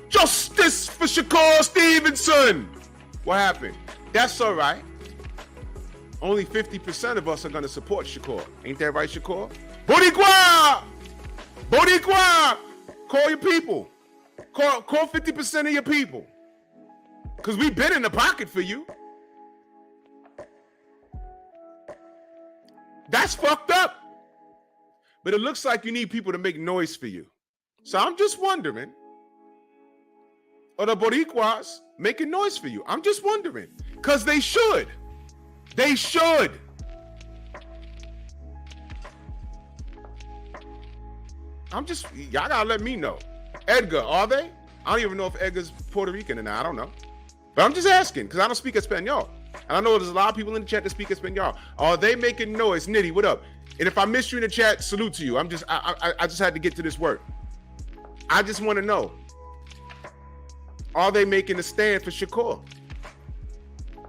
Justice for Shakur Stevenson. What happened? That's all right. only 50% of us are going to support Shakur. Ain't that right, Shakur? Boricua! Boricua! Call your people. Call 50% of your people. Because we've been in the pocket for you. That's fucked up. But it looks like you need people to make noise for you. So I'm just wondering, are the Boricuas making noise for you? I'm just wondering. Because they should. They should. Y'all gotta let me know. Edgar, are they? I don't even know if Edgar's Puerto Rican or not. I don't know. But I'm just asking, because I don't speak Espanol. And I know there's a lot of people in the chat that speak Espanol. Are they making noise? Nitty, what up? And if I missed you in the chat, salute to you. I just had to get to this work. I just want to know, are they making a stand for Shakur?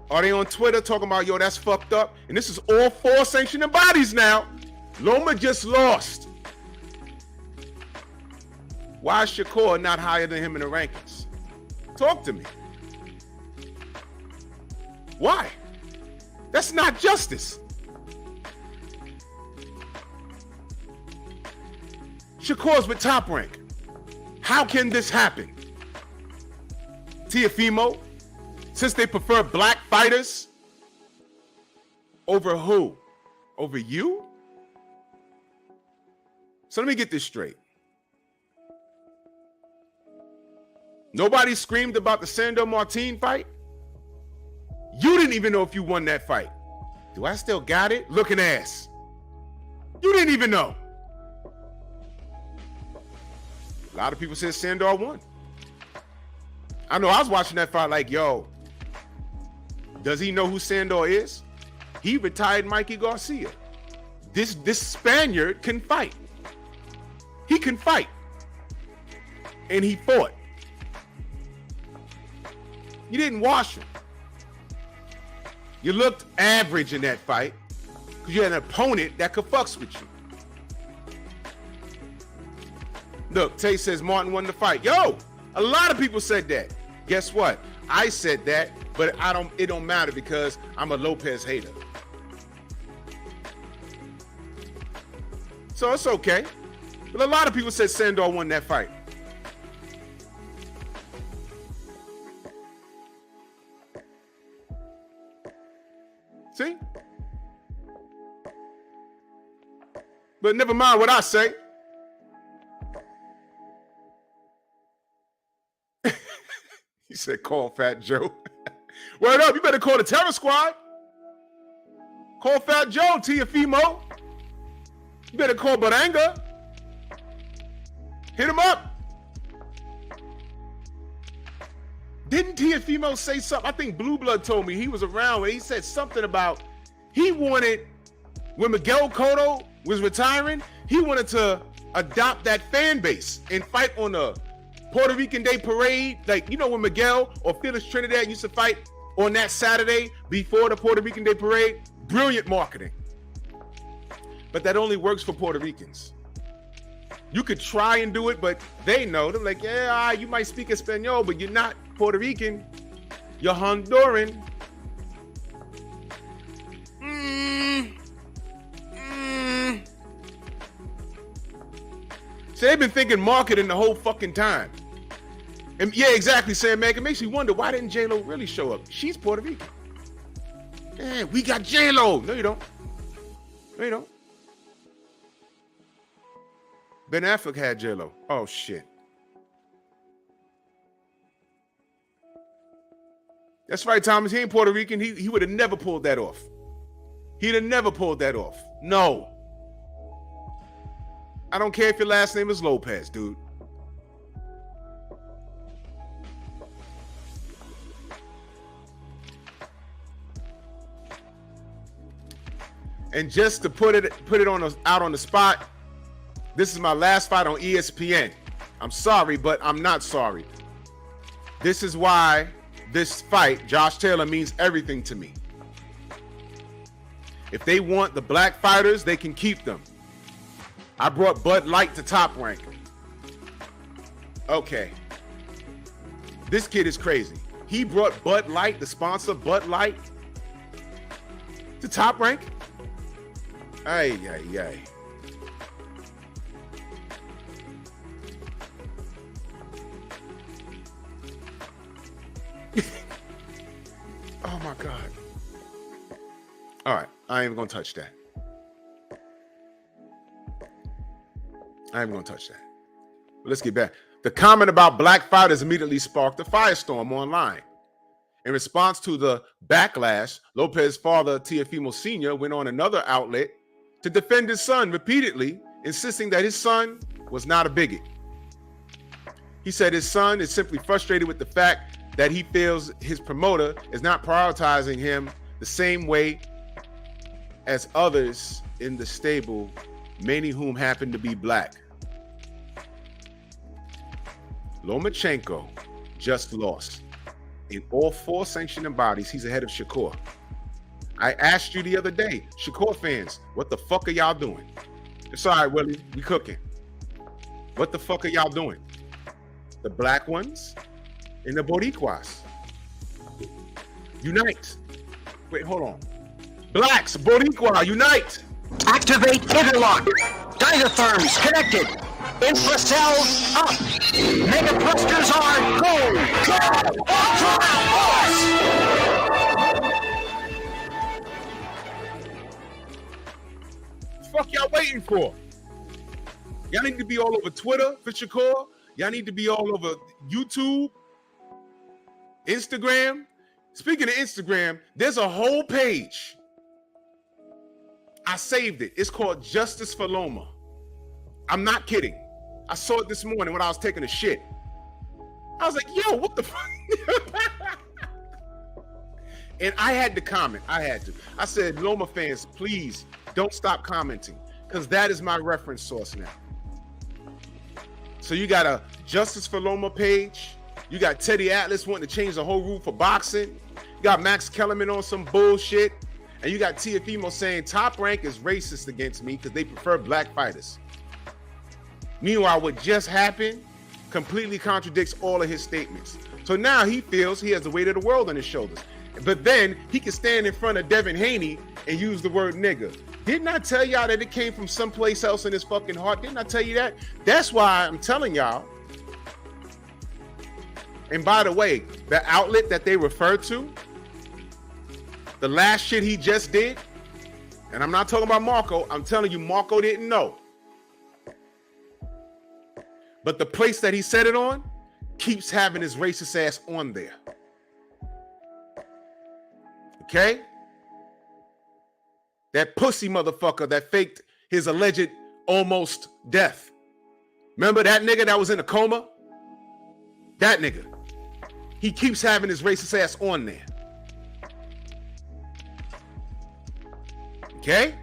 Are they on Twitter talking about, yo, that's fucked up? And this is all 4 sanctioning bodies now. Loma just lost. Why is Shakur not higher than him in the rankings? Talk to me. Why? That's not justice. Shakur's with Top Rank. How can this happen? Teofimo, since they prefer black fighters over who? Over you? So let me get this straight. Nobody screamed about the Sandor Martin fight? You didn't even know if you won that fight. Do I still got it? Looking ass. You didn't even know. A lot of people said Sandor won. I know I was watching that fight like, yo, does he know who Sandor is? He retired Mikey Garcia. This Spaniard can fight. He can fight. And he fought. You didn't wash him. You looked average in that fight because you had an opponent that could fucks with you. Look, Tay says Martin won the fight. Yo, a lot of people said that. Guess what? I said that, but it don't matter because I'm a Lopez hater. So it's okay. But a lot of people said Sandor won that fight. See? But never mind what I say. He said, call Fat Joe. Word up, you better call the Terror Squad. Call Fat Joe, Teofimo. You better call Baranga. Hit him up. Didn't Teofimo say something? I think Blue Blood told me he was around when he said something about he wanted, when Miguel Cotto was retiring, he wanted to adopt that fan base and fight on the Puerto Rican Day Parade. Like, you know when Miguel or Felix Trinidad used to fight on that Saturday before the Puerto Rican Day Parade? Brilliant marketing. But that only works for Puerto Ricans. You could try and do it, but they know. They're like, yeah, you might speak Espanol, but you're not Puerto Rican. You're Honduran. So they've been thinking marketing the whole fucking time. And yeah, exactly, Sam Mack. It makes me wonder, why didn't J-Lo really show up? She's Puerto Rican. Yeah, we got J-Lo. No, you don't. No, you don't. Ben Affleck had J-Lo. Oh, shit. That's right, Thomas. He ain't Puerto Rican. He would have never pulled that off. He'd have never pulled that off. No. I don't care if your last name is Lopez, dude. And just to put it out on the spot, this is my last fight on ESPN. I'm sorry, but I'm not sorry. This is why this fight, Josh Taylor, means everything to me. If they want the black fighters, they can keep them. I brought Bud Light to Top Rank. Okay. This kid is crazy. He brought Bud Light, the sponsor, Bud Light, to Top Rank? Ay, ay, ay. Oh my God. All right, I ain't even gonna touch that. I ain't even gonna touch that. But let's get back. The comment about black fighters immediately sparked a firestorm online. In response to the backlash, Lopez's father, Teofimo Sr., went on another outlet to defend his son repeatedly, insisting that his son was not a bigot. He said his son is simply frustrated with the fact that he feels his promoter is not prioritizing him the same way as others in the stable, many whom happen to be black. Lomachenko just lost. In all 4 sanctioning bodies, he's ahead of Shakur. I asked you the other day, Shakur fans, what the fuck are y'all doing? It's all right, Willie, we cooking. What the fuck are y'all doing? The black ones and the Boricuas. Unite. Wait, hold on. Blacks, Boricua, unite. Activate interlock. Dynatherms connected. Infracells up. Mega thrusters are go. Ultra force. Fuck y'all waiting for? Y'all need to be all over Twitter for Shakur. Y'all need to be all over YouTube, Instagram. Speaking of Instagram, there's a whole page. I saved it. It's called Justice for Loma. I'm not kidding. I saw it this morning when I was taking a shit. I was like, yo, what the fuck? And I had to comment. I said, Loma fans, please don't stop commenting, because that is my reference source now. So you got a Justice for Loma page. You got Teddy Atlas wanting to change the whole rule for boxing. You got Max Kellerman on some bullshit. And you got Teofimo saying Top Rank is racist against me because they prefer black fighters. Meanwhile, what just happened completely contradicts all of his statements. So now he feels he has the weight of the world on his shoulders. But then he can stand in front of Devin Haney and use the word nigga. Didn't I tell y'all that it came from someplace else in his fucking heart? Didn't I tell you that? That's why I'm telling y'all. And by the way, the outlet that they refer to, the last shit he just did, and I'm not talking about Marco, I'm telling you, Marco didn't know. But the place that he said it on keeps having his racist ass on there. Okay? That pussy motherfucker that faked his alleged almost death. Remember that nigga that was in a coma? That nigga. He keeps having his racist ass on there. Okay?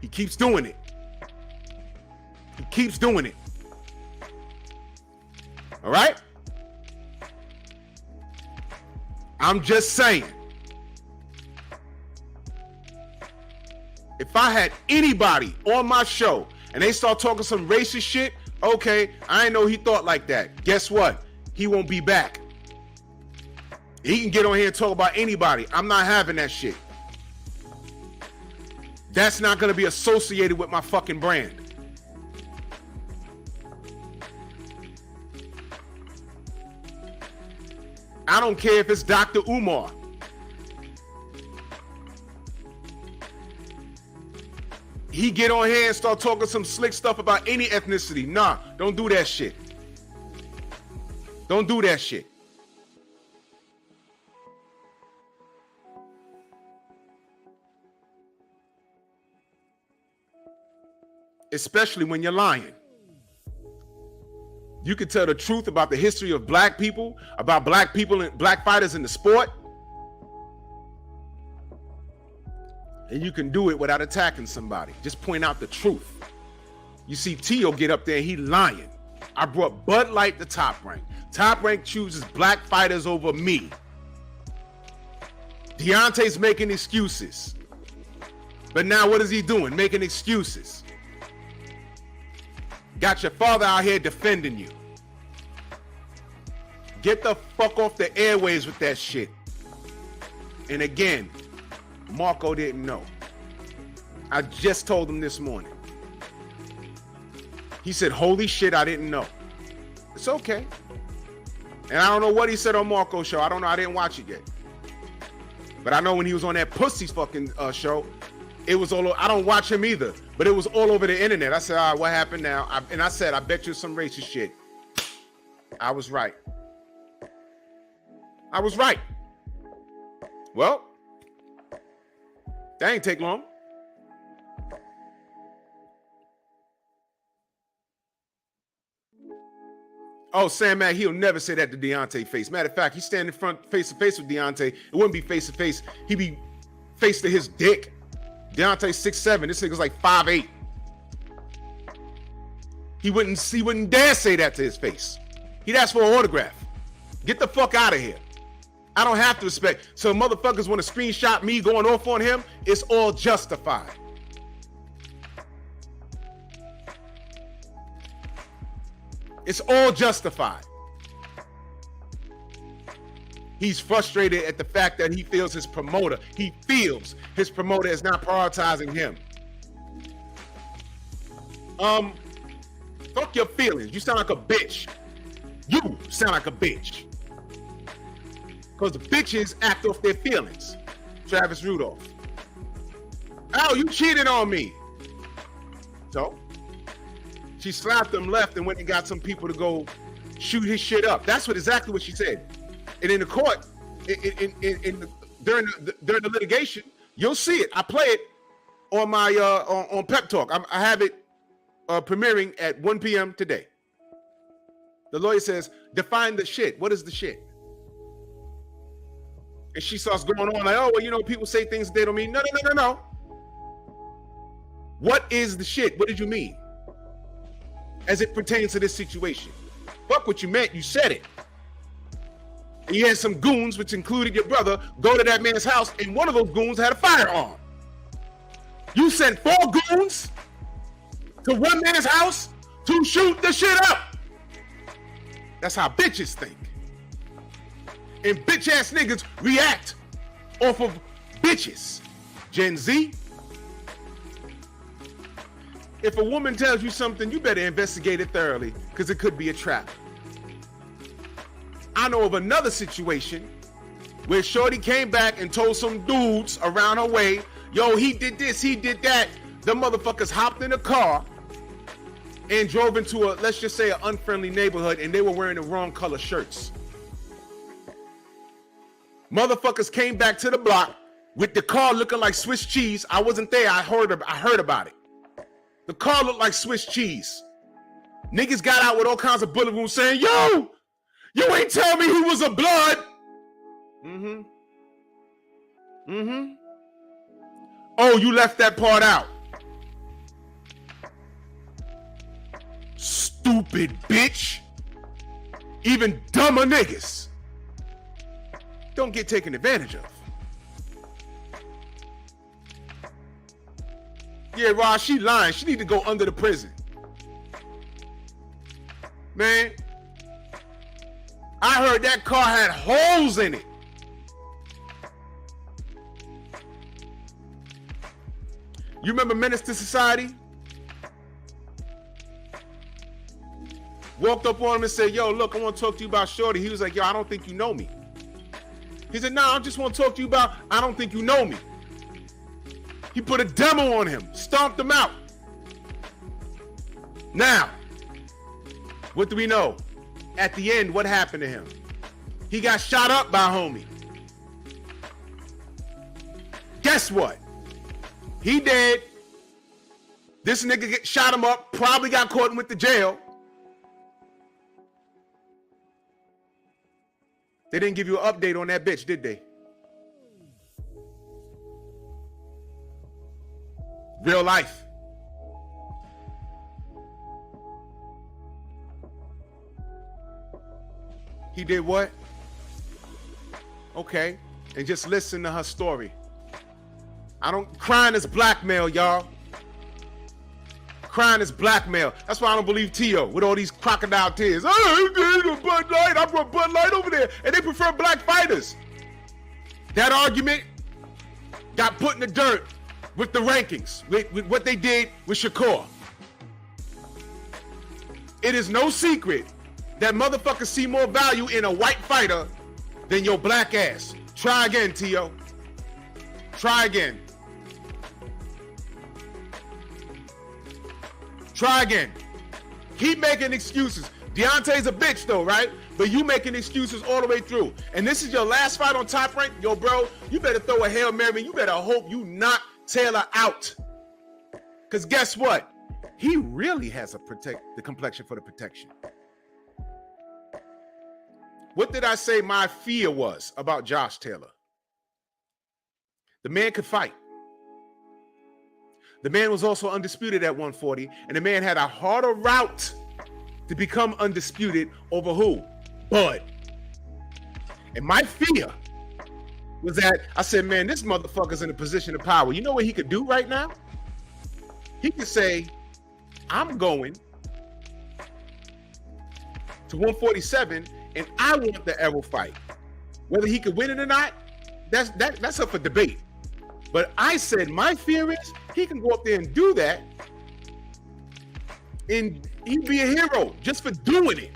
He keeps doing it. He keeps doing it. All right? I'm just saying. If I had anybody on my show and they start talking some racist shit, okay, I ain't know he thought like that. Guess what? He won't be back. He can get on here and talk about anybody. I'm not having that shit. That's not going to be associated with my fucking brand. I don't care if it's Dr. Umar. He get on here and start talking some slick stuff about any ethnicity. Nah, don't do that shit. Don't do that shit. Especially when you're lying. You can tell the truth about the history of black people, about black people and black fighters in the sport. And you can do it without attacking somebody. Just point out the truth. You see Teo get up there and he lying. I brought Bud Light to Top Rank. Top Rank chooses black fighters over me. Deontay's making excuses. But now what is he doing? Making excuses. Got your father out here defending you. Get the fuck off the airways with that shit. And again, Marco didn't know. I just told him this morning. He said, holy shit, I didn't know. It's okay. And I don't know what he said on Marco's show. I don't know. I didn't watch it yet. But I know when he was on that pussy fucking show, it was all over. I don't watch him either, but it was all over the internet. I said, all right, what happened now? I said, I bet you some racist shit. I was right. I was right. Well, that ain't take long. Oh, Sam Mack, he'll never say that to Deontay face. Matter of fact, he's standing face to face with Deontay. It wouldn't be face to face. He'd be face to his dick. Deontay 6'7". This nigga's like 5'8". He wouldn't dare say that to his face. He'd ask for an autograph. Get the fuck out of here. I don't have to respect. So motherfuckers want to screenshot me going off on him. It's all justified. It's all justified. He's frustrated at the fact that he feels his promoter is not prioritizing him. Fuck your feelings. You sound like a bitch. You sound like a bitch. Because the bitches act off their feelings. Travis Rudolph. Oh, you cheated on me. So? She slapped him left and went and got some people to go shoot his shit up. That's exactly what she said. And in the court, during the litigation, you'll see it. I play it on my on Pep Talk. I have it premiering at 1 p.m. today. The lawyer says, define the shit. What is the shit? And she starts going on like, oh, well, you know, people say things that they don't mean. No. What is the shit? What did you mean? As it pertains to this situation. Fuck what you meant, you said it. And you had some goons, which included your brother, go to that man's house, and one of those goons had a firearm. You sent 4 goons to one man's house to shoot the shit up. That's how bitches think. And bitch-ass niggas react off of bitches. Gen Z. If a woman tells you something, you better investigate it thoroughly, because it could be a trap. I know of another situation where Shorty came back and told some dudes around her way, yo, he did this, he did that. The motherfuckers hopped in a car and drove into a, let's just say, an unfriendly neighborhood, and they were wearing the wrong color shirts. Motherfuckers came back to the block with the car looking like Swiss cheese. I wasn't there, I heard about it. The car looked like Swiss cheese. Niggas got out with all kinds of bullet wounds saying, yo, you ain't tell me he was a blood. Oh, you left that part out. Stupid bitch. Even dumber niggas. Don't get taken advantage of. Yeah, Rod, she lying. She need to go under the prison. Man, I heard that car had holes in it. You remember Menace to Society? Walked up on him and said, yo, look, I want to talk to you about Shorty. He was like, yo, I don't think you know me. He said, no, I just want to talk to you about, I don't think you know me. He put a demo on him, stomped him out. Now, what do we know? At the end, what happened to him? He got shot up by a homie. Guess what? He dead. This nigga shot him up, probably got caught and went to jail. They didn't give you an update on that bitch, did they? Real life. He did what? Okay. And just listen to her story. Crying is blackmail, y'all. Crying is blackmail. That's why I don't believe Tio with all these crocodile tears. Oh, Bud Light. I brought Bud Light over there. And they prefer black fighters. That argument got put in the dirt with the rankings, with what they did with Shakur. It is no secret that motherfuckers see more value in a white fighter than your black ass. Try again, Tio. Try again. Try again. Keep making excuses. Deontay's a bitch though, right? But you making excuses all the way through. And this is your last fight on Top Rank. Yo, bro, you better throw a Hail Mary. You better hope you knock Taylor out. Because guess what? He really has the complexion for the protection. What did I say my fear was about Josh Taylor? The man could fight. The man was also undisputed at 140, and the man had a harder route to become undisputed over who? Bud. And my fear was that I said, man, this motherfucker's in a position of power. You know what he could do right now? He could say, I'm going to 147 and I want the Errol fight. Whether he could win it or not, that's up for debate. But I said my fear is he can go up there and do that and he'd be a hero just for doing it.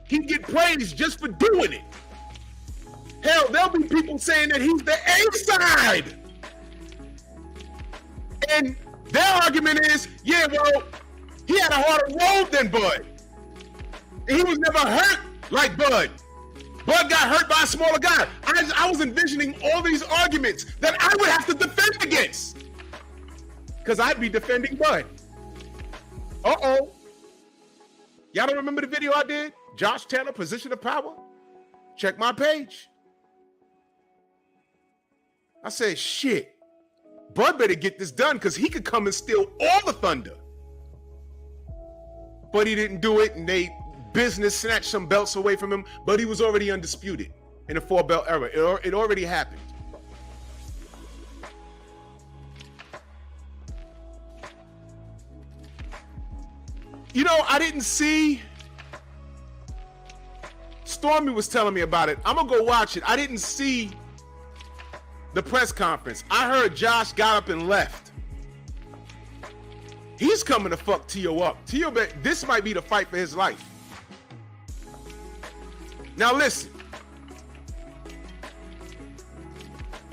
He'd get praised just for doing it. Hell, there'll be people saying that he's the A-side. And their argument is, yeah, well, he had a harder road than Bud. And he was never hurt like Bud. Bud got hurt by a smaller guy. I was envisioning all these arguments that I would have to defend against. Because I'd be defending Bud. Uh-oh. Y'all don't remember the video I did? Josh Taylor, Position of Power? Check my page. I said, shit. Bud better get this done because he could come and steal all the thunder. But he didn't do it, and they business snatched some belts away from him, but he was already undisputed in the 4-belt era. It already happened. You know, I didn't see. Stormy was telling me about it. I'm going to go watch it. I didn't see the press conference. I heard Josh got up and left. He's coming to fuck Tio up. Tio, this might be the fight for his life. Now listen.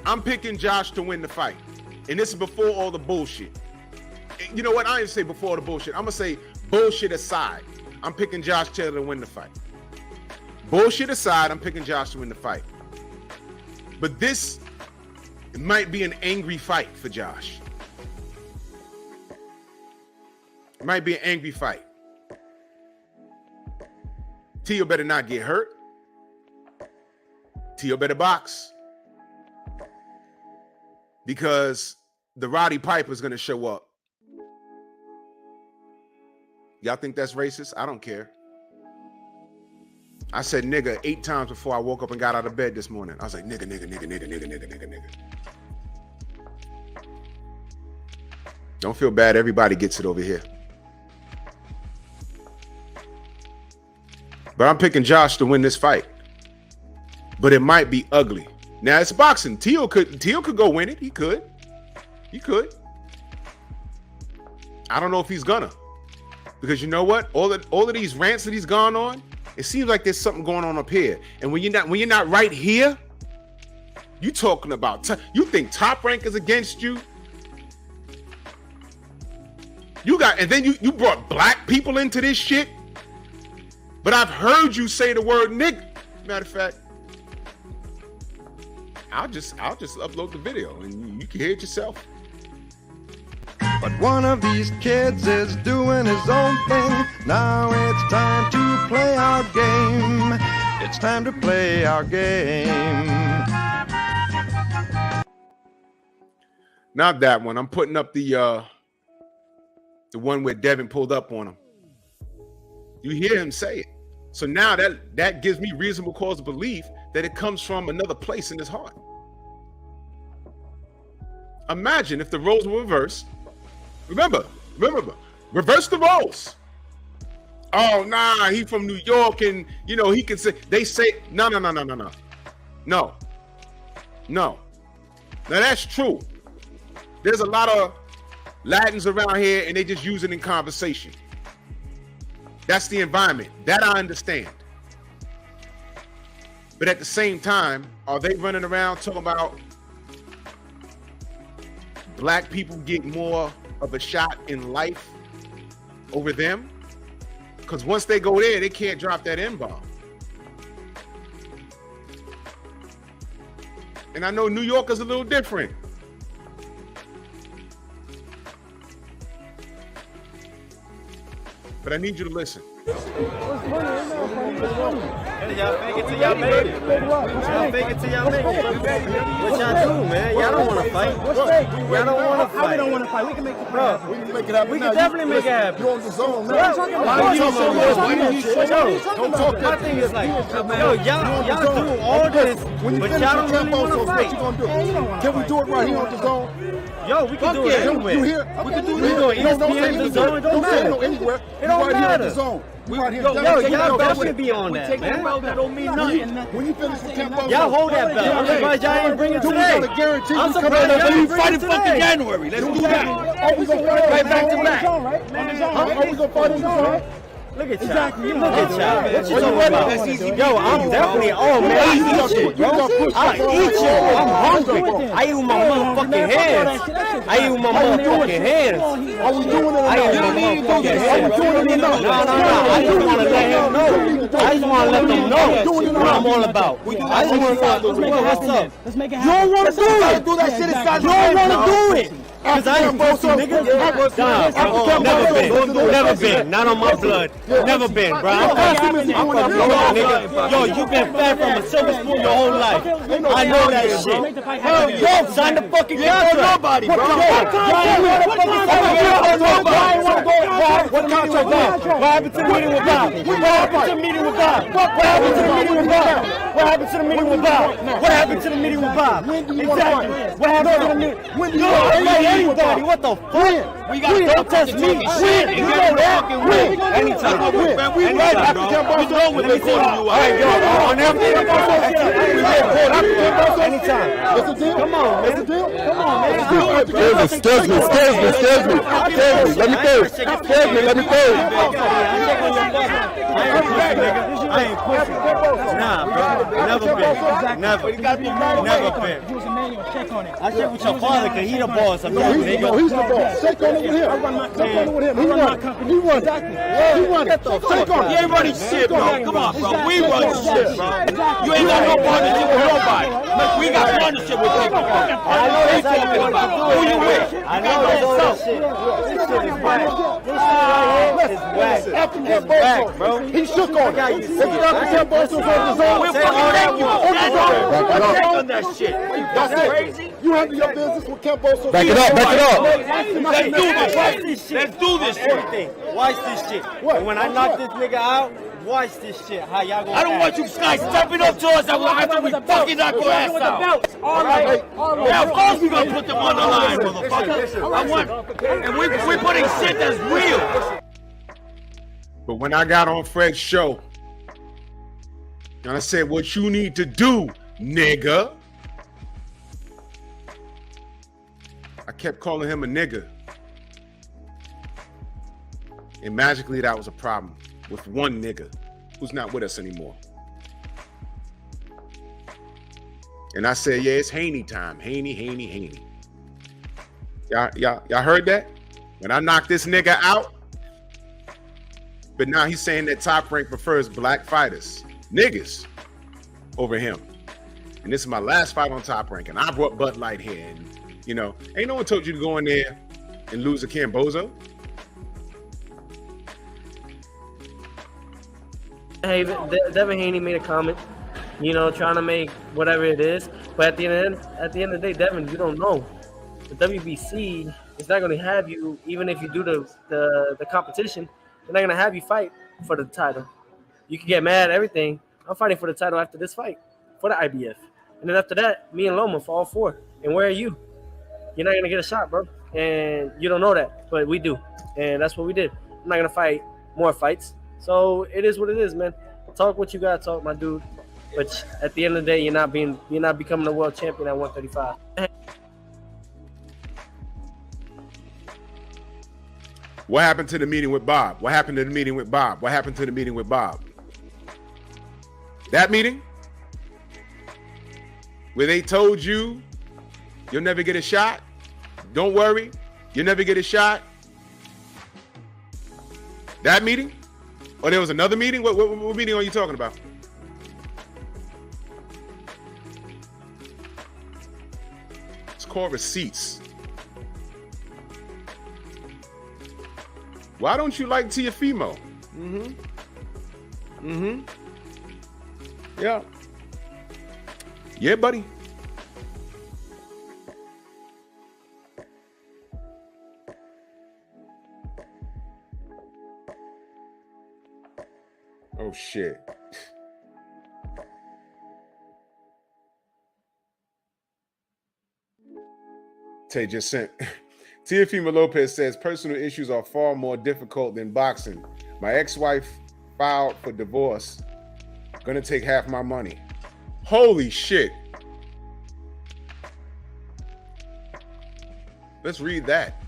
I'm picking Josh to win the fight. And this is before all the bullshit. You know what? I didn't say before all the bullshit. I'm going to say bullshit aside. I'm picking Josh Taylor to win the fight. Bullshit aside, I'm picking Josh to win the fight. But this might be an angry fight for Josh. It might be an angry fight. Tio better not get hurt. Tio better box. Because the Roddy Piper is going to show up. Y'all think that's racist? I don't care. I said nigga 8 times before I woke up and got out of bed this morning. I was like, nigga, nigga, nigga, nigga, nigga, nigga, nigga, nigga. Don't feel bad. Everybody gets it over here. But I'm picking Josh to win this fight. But it might be ugly. Now it's boxing. Tio could go win it. He could. I don't know if he's gonna. Because you know what? All of these rants that he's gone on, it seems like there's something going on up here. And when you're not right here, you talking about you think Top Rank is against you. And then you brought black people into this shit. But I've heard you say the word nigga. Matter of fact, I'll just upload the video and you can hear it yourself. But one of these kids is doing his own thing. Now it's time to play our game. It's time to play our game. Not that one. I'm putting up the one where Devin pulled up on him. You hear him say it. So now that gives me reasonable cause to believe that it comes from another place in his heart. Imagine if the roles were reversed. Remember, reverse the roles. Oh, nah, he from New York and, he can say, they say, no. Now that's true. There's a lot of Latins around here and they just use it in conversation. That's the environment. That I understand. But at the same time, are they running around talking about black people get more of a shot in life over them? Because once they go there, they can't drop that N-bomb. And I know New York is a little different. But I need you to listen. Hey, y'all fake it till y'all make it. Y'all fake it till y'all make it. What y'all do, man? Y'all don't want to fight. Y'all don't want to fight. We don't want to fight. We can make it happen. We can make it happen. We can definitely make it happen. You're on the zone, man. Don't talk that. My thing is like, yo, y'all do all this, but y'all don't really want to fight. What you gonna do? Can we do it right here on the zone? Yo, we can do it anywhere. You here? We can do it anywhere. ESPN, the zone, it don't matter. Anywhere. It don't matter. We right here. Yo, y'all definitely be on that, man. That don't mean nothing. When you finish with Camp y'all hold that belt. I'm surprised y'all ain't bring it today. I'm surprised y'all ain't bring it today. January. Let's do that. Are we gonna fight right back to back? Are we gonna fight in the zone? Look at y'all. Look at y'all. What you about? Yo, I'm definitely, oh man, I eat shit, bro. I eat you. I'm hungry. I eat with my motherfucking hands. I eat with my motherfucking hands. Are we doing it? I eat with my motherfucking hands. No. I just want to let him know. I just want to let them know what I'm all about. I just want to know what's up. Let's make it You don't want to do it. Do that shit inside. You don't want to do it. Cause I ain't pussy, nigga. Never been. Not on my blood. Never been, bro. I'm from nigga. Yo, you been fed from a silver spoon your whole life. I know that shit. Yo, sign the fucking contract. Nobody, bro. What contract? What happened to the meeting with Bob? What happened to the meeting with Bob? What happened to the meeting with Bob? What happened to the meeting with Bob? What happened to the meeting with Bob? Exactly. What happened to the meeting? No, anybody, what the fuck? We got don't test me. You know that? Anytime. Man, we right after Camp Boston. You know what they calling you out. Hey, yo, on everything. Anytime. It's a deal. Come on, man. It's a deal. Come on, man. Excuse me. Let me finish. Let me finish. I ain't pussy. Nah, bro. Never been. Never been. He was a manual. Check on it. I check with your father because he the boss. No, he's the boss. Check on it with him. I run my company. Check on it with him. He run it. He run it. Check on it. You ain't running shit, bro. Come on, bro. We run shit, bro. You ain't got no partnership with nobody. We got partnership with people. I know that's how you want to do it. Who you with? I know that's all shit. This shit is whack. This shit right here is whack. It's whack, bro. He shook on it. It's after Camp Boston on the zone. We're fucking thank you. That's on that shit. That's crazy. You handle your business with Camp Boston. Back it up. Let's do this. Everything. Watch this shit. And when I knock this nigga out, watch this shit. How y'all gonna I don't want you guys stepping up to us after we fucking knock your ass out. All right. Yeah, of course we gonna put them on the line, motherfucker. I want, and we're putting shit that's real. But when I got on Fred's show, and I said, what you need to do, nigga. I kept calling him a nigga. And magically that was a problem with one nigga who's not with us anymore. And I said, yeah, it's Haney time. Haney. Y'all heard that? When I knocked this nigga out, but now he's saying that Top Rank prefers black fighters, niggas, over him. And this is my last fight on Top Rank, and I brought Bud Light here. And, you know, ain't no one told you to go in there and lose a Cambozo. Hey, Devin Haney made a comment, you know, trying to make whatever it is. But at the end of the day, Devin, you don't know. The WBC is not going to have you, even if you do the competition, they're not going to have you fight for the title. You can get mad at everything. I'm fighting for the title after this fight, for the IBF. And then after that, me and Loma for all four. And where are you? You're not going to get a shot, bro. And you don't know that, but we do. And that's what we did. I'm not going to fight more fights. So it is what it is, man. Talk what you got to talk, my dude. But at the end of the day, you're not becoming a world champion at 135. What happened to the meeting with Bob? What happened to the meeting with Bob? What happened to the meeting with Bob? That meeting? Where they told you you'll never get a shot? Don't worry, you'll never get a shot? That meeting? Or there was another meeting? What meeting are you talking about? It's called receipts. Why don't you like Teofimo? Yeah. Yeah, buddy. Oh, shit. Tay just sent. Teofimo Lopez says personal issues are far more difficult than boxing. My ex-wife filed for divorce. Gonna take half my money. Holy shit. Let's read that.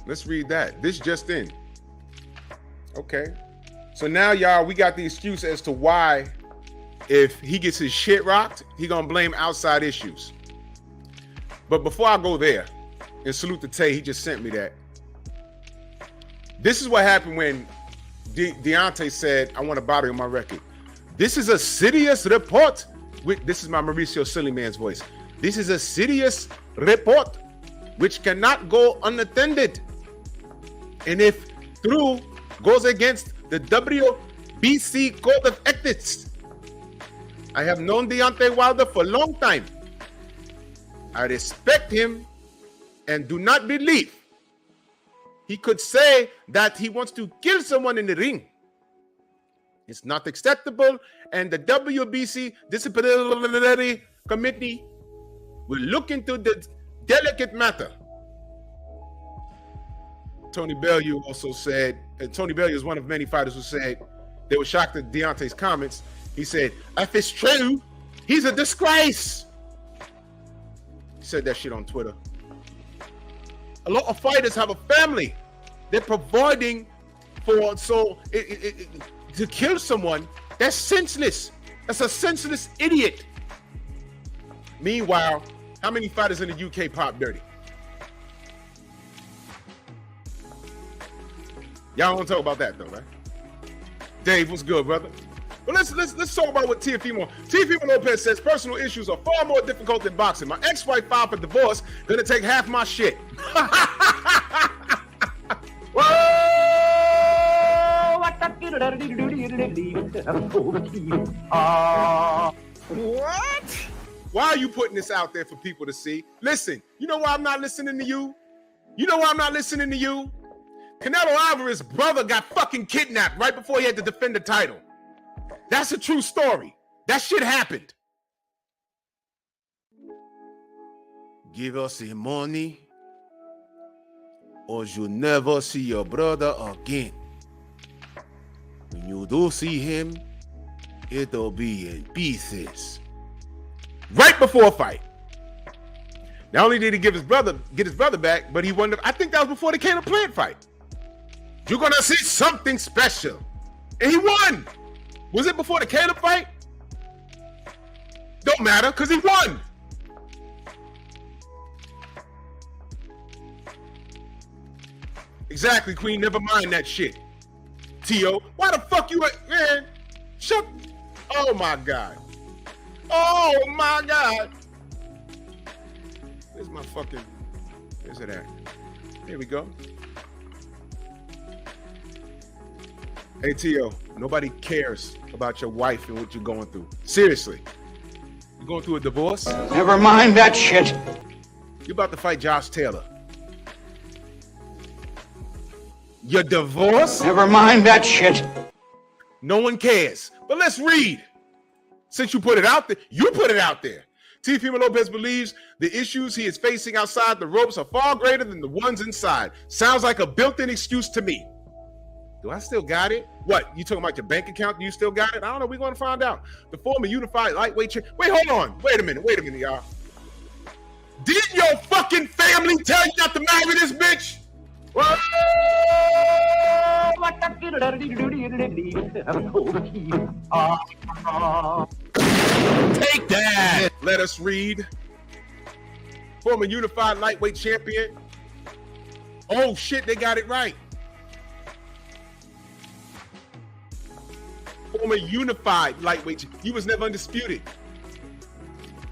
Let's read that. This just in. Okay. So now, y'all, we got the excuse as to why if he gets his shit rocked, he gonna blame outside issues. But before I go there, and salute to Tay, he just sent me that. This is what happened when Deontay said, I want to bottle my record. This is a serious report. This is my Mauricio Sillyman's voice. This is a serious report which cannot go unattended. And if through goes against the WBC Code of Ethics. I have known Deontay Wilder for a long time. I respect him and do not believe he could say that he wants to kill someone in the ring. It's not acceptable, and the WBC Disciplinary Committee will look into the delicate matter. Tony Bellew also said, and Tony Bellew is one of many fighters who said they were shocked at Deontay's comments. He said, if it's true, he's a disgrace. He said that shit on Twitter. A lot of fighters have a family. They're providing for, to kill someone, that's senseless. That's a senseless idiot. Meanwhile, how many fighters in the UK pop dirty? Y'all don't want to talk about that though, right? Dave, what's good, brother? But let's talk about what Teofimo Lopez says. Personal issues are far more difficult than boxing. My ex-wife filed for divorce. Gonna take half my shit. What? Why are you putting this out there for people to see? Listen, you know why I'm not listening to you? You know why I'm not listening to you? Canelo Alvarez's brother got fucking kidnapped right before he had to defend the title. That's a true story. That shit happened. Give us the money or you'll never see your brother again. When you do see him, it'll be in pieces. Right before a fight. Not only did he get his brother back, but he won. I think that was before the Caleb Plant fight. You're gonna see something special. And he won. Was it before the Caleb fight? Don't matter, because he won. Exactly, Queen. Never mind that shit. Tio, why the fuck you, man? Shut. Oh my God. Oh my God. Where's my fucking, where's it at? Here we go. Hey, Tio, nobody cares about your wife and what you're going through. Seriously. You going through a divorce? Never mind that shit. You're about to fight Josh Taylor. Your divorce? Never mind that shit. No one cares. But let's read. Since you put it out there, you put it out there. Teofimo Lopez believes the issues he is facing outside the ropes are far greater than the ones inside. Sounds like a built-in excuse to me. Do I still got it? What? You talking about your bank account? Do you still got it? I don't know. We're going to find out. The former unified lightweight champ. Wait, hold on. Wait a minute, y'all. Didn't your fucking family tell you not to marry this bitch? Take that. Let us read. Former unified lightweight champion. Oh shit, they got it right. Former unified lightweight. You was never undisputed.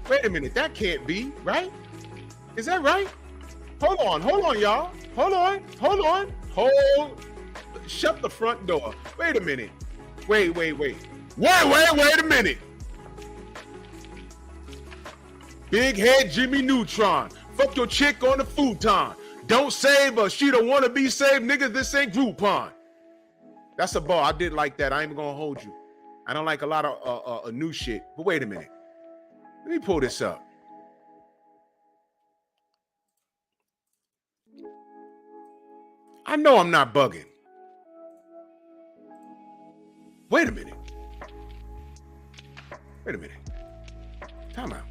Wait a minute, that can't be, right? Is that right? Hold on, y'all. Hold on. Shut the front door. Wait a minute. Wait a minute. Big head Jimmy Neutron. Fuck your chick on the futon. Don't save her. She don't want to be saved. Nigga, this ain't Groupon. That's a bar. I did like that. I ain't gonna hold you. I don't like a lot of new shit. But wait a minute. Let me pull this up. I know I'm not bugging. Wait a minute. Time out.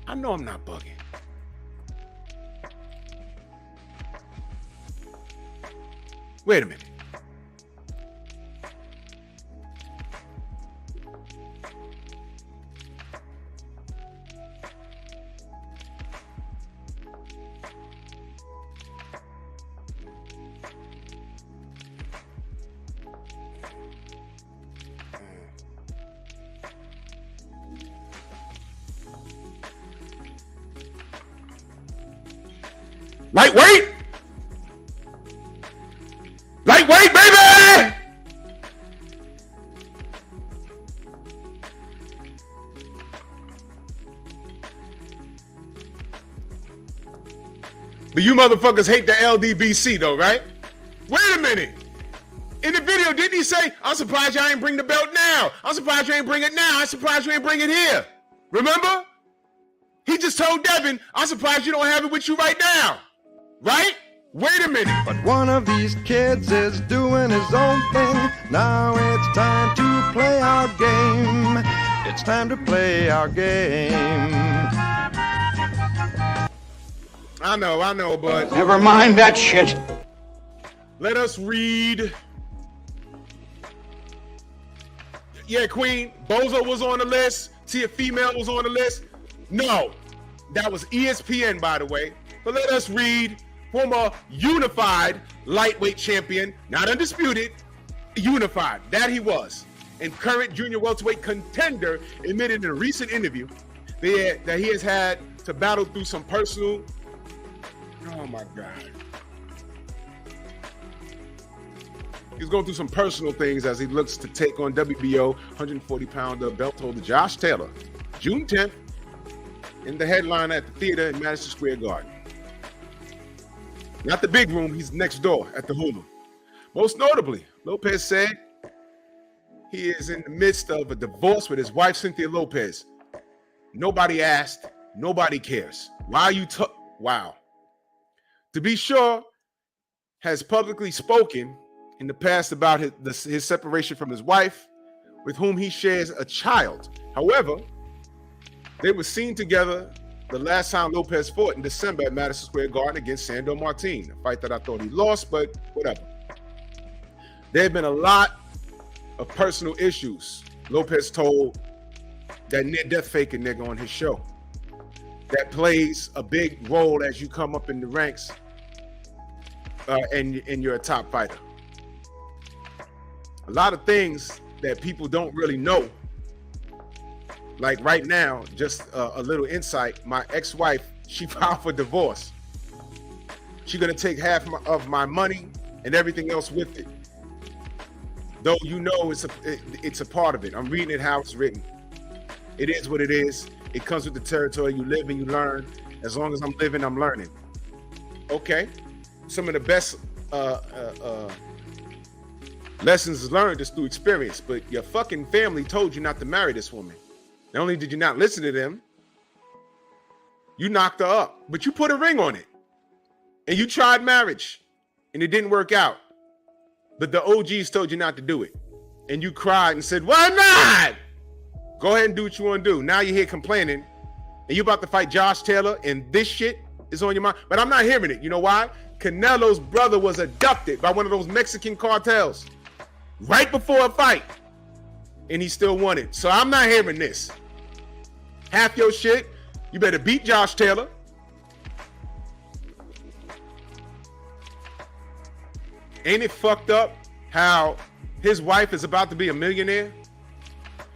I know I'm not bugging. Wait a minute. Lightweight, baby! But you motherfuckers hate the LDBC though, right? Wait a minute. In the video, didn't he say, I'm surprised y'all ain't bring the belt now. I'm surprised you ain't bring it now. I'm surprised you ain't bring it here. Remember? He just told Devin, I'm surprised you don't have it with you right now. Right? Wait a minute. But one of these kids is doing his own thing. Now it's time to play our game. It's time to play our game. I know, but... Never mind that shit. Let us read. Yeah, Queen, Bozo was on the list. Teofimo was on the list. No, that was ESPN, by the way. But let us read. Former unified lightweight champion, not undisputed, unified, that he was. And current junior welterweight contender admitted in a recent interview that he has had to battle through some personal, oh my God. He's going through some personal things as he looks to take on WBO 140-pounder belt holder Josh Taylor, June 10th, in the headline at the theater in Madison Square Garden. Not the big room, he's next door at the Hulu. Most notably, Lopez said he is in the midst of a divorce with his wife, Cynthia Lopez. Nobody asked, nobody cares. Why are you wow. To be sure, has publicly spoken in the past about his separation from his wife, with whom he shares a child. However, they were seen together the last time Lopez fought in December at Madison Square Garden against Sandor Martin, a fight that I thought he lost, but whatever. There have been a lot of personal issues. Lopez told that near-death faking nigga on his show. That plays a big role as you come up in the ranks and you're a top fighter. A lot of things that people don't really know. Like right now, just a little insight. My ex-wife, she filed for divorce. She's gonna take half of my money and everything else with it. Though you know it's a part of it. I'm reading it how it's written. It is what it is. It comes with the territory. You live and you learn. As long as I'm living, I'm learning. Okay. Some of the best lessons learned is through experience. But your fucking family told you not to marry this woman. Not only did you not listen to them, you knocked her up, but you put a ring on it. And you tried marriage, and it didn't work out. But the OGs told you not to do it. And you cried and said, why not? Go ahead and do what you want to do. Now you're here complaining and you about to fight Josh Taylor, and this shit is on your mind. But I'm not hearing it. You know why? Canelo's brother was abducted by one of those Mexican cartels right before a fight, and he still won it. So I'm not hearing this. Half your shit, you better beat Josh Taylor. Ain't it fucked up how his wife is about to be a millionaire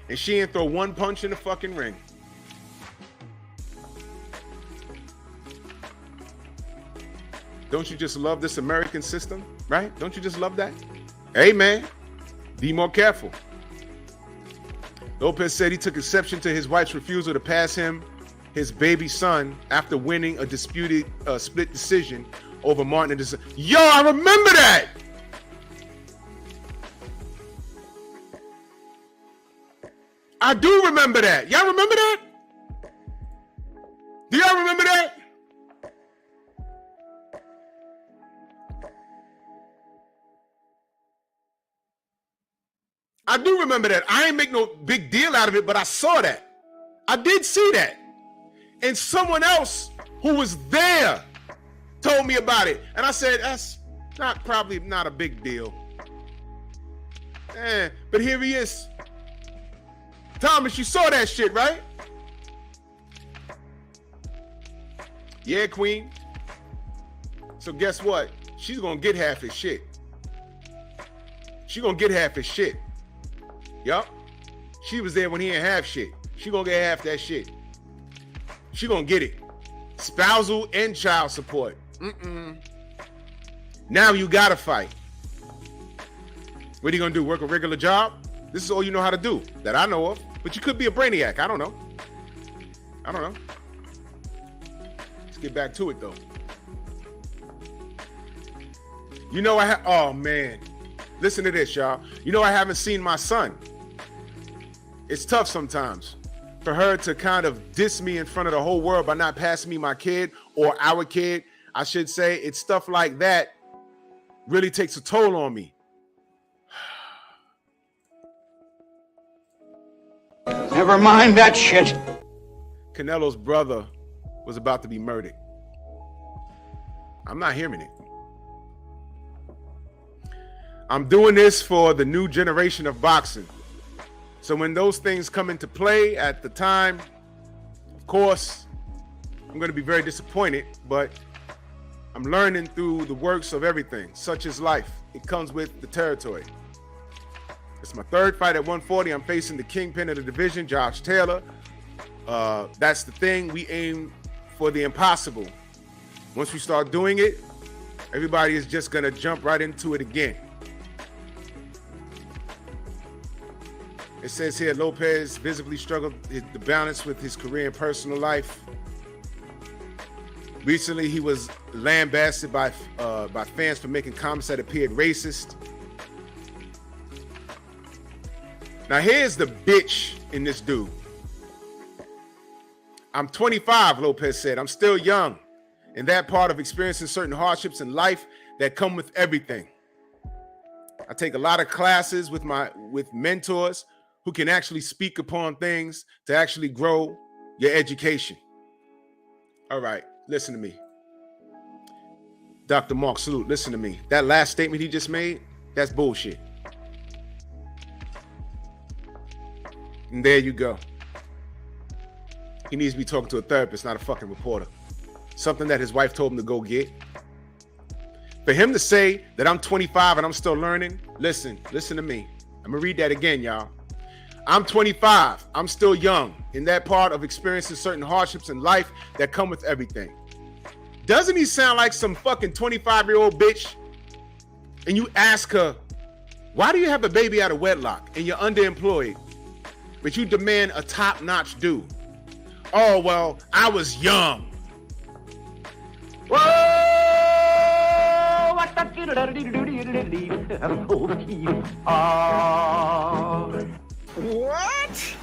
and she ain't throw one punch in the fucking ring? Don't you just love this American system, right? Don't you just love that? Hey, man, be more careful. Lopez said he took exception to his wife's refusal to pass him his baby son after winning a disputed split decision over Martin. Yo, I remember that. I do remember that. Y'all remember that? Do y'all remember that? I do remember that. I ain't make no big deal out of it, but I saw that. I did see that. And someone else who was there told me about it. And I said, that's probably not a big deal. But here he is. Thomas, you saw that shit, right? Yeah, Queen. So guess what? She's gonna get half his shit. She gonna get half his shit. Yup. She was there when he ain't have shit. She gonna get half that shit. She gonna get it. Spousal and child support. Now you gotta fight. What are you gonna do? Work a regular job? This is all you know how to do that I know of. But you could be a brainiac. I don't know. Let's get back to it though. You know oh man. Listen to this, y'all. You know I haven't seen my son. It's tough sometimes for her to kind of diss me in front of the whole world by not passing me my kid, or our kid, I should say. It's stuff like that really takes a toll on me. Never mind that shit. Canelo's brother was about to be murdered. I'm not hearing it. I'm doing this for the new generation of boxing. So when those things come into play at the time, of course, I'm going to be very disappointed, but I'm learning through the works of everything, such as life. It comes with the territory. It's my third fight at 140. I'm facing the kingpin of the division, Josh Taylor. That's the thing. We aim for the impossible. Once we start doing it, everybody is just going to jump right into it again. It says here, Lopez visibly struggled the balance with his career and personal life. Recently, he was lambasted by fans for making comments that appeared racist. Now, here's the bitch in this dude. I'm 25, Lopez said. I'm still young, and that part of experiencing certain hardships in life that come with everything. I take a lot of classes with mentors who can actually speak upon things to actually grow your education. All right, listen to me. Dr. Mark Salute, listen to me. That last statement he just made, that's bullshit. And there you go. He needs to be talking to a therapist, not a fucking reporter. Something that his wife told him to go get. For him to say that I'm 25 and I'm still learning, listen to me. I'm gonna read that again, y'all. I'm 25. I'm still young in that part of experiencing certain hardships in life that come with everything. Doesn't he sound like some fucking 25-year-old bitch? And you ask her, why do you have a baby out of wedlock and you're underemployed, but you demand a top-notch due? Oh, well, I was young. What?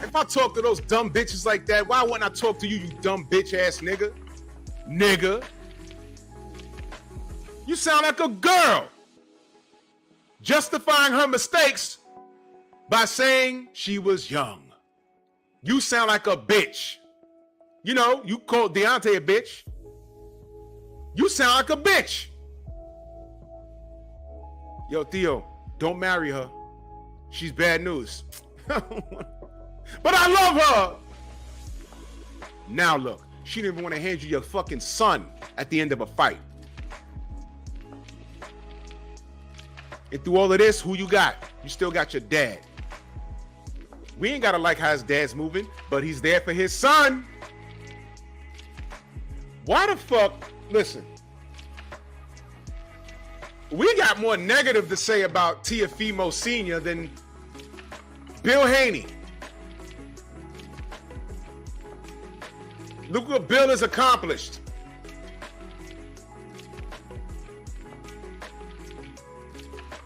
If I talk to those dumb bitches like that, why wouldn't I talk to you, you dumb bitch ass nigga? Nigga. You sound like a girl justifying her mistakes by saying she was young. You sound like a bitch. You know, you called Deontay a bitch. You sound like a bitch. Yo, Theo, don't marry her. She's bad news. But I love her. Now look, she didn't even want to hand you your fucking son at the end of a fight. And through all of this, who you got? You still got your dad. We ain't gotta like how his dad's moving, but he's there for his son. Why the fuck? Listen, we got more negative to say about Teofimo Sr. than Bill Haney. Look what Bill has accomplished.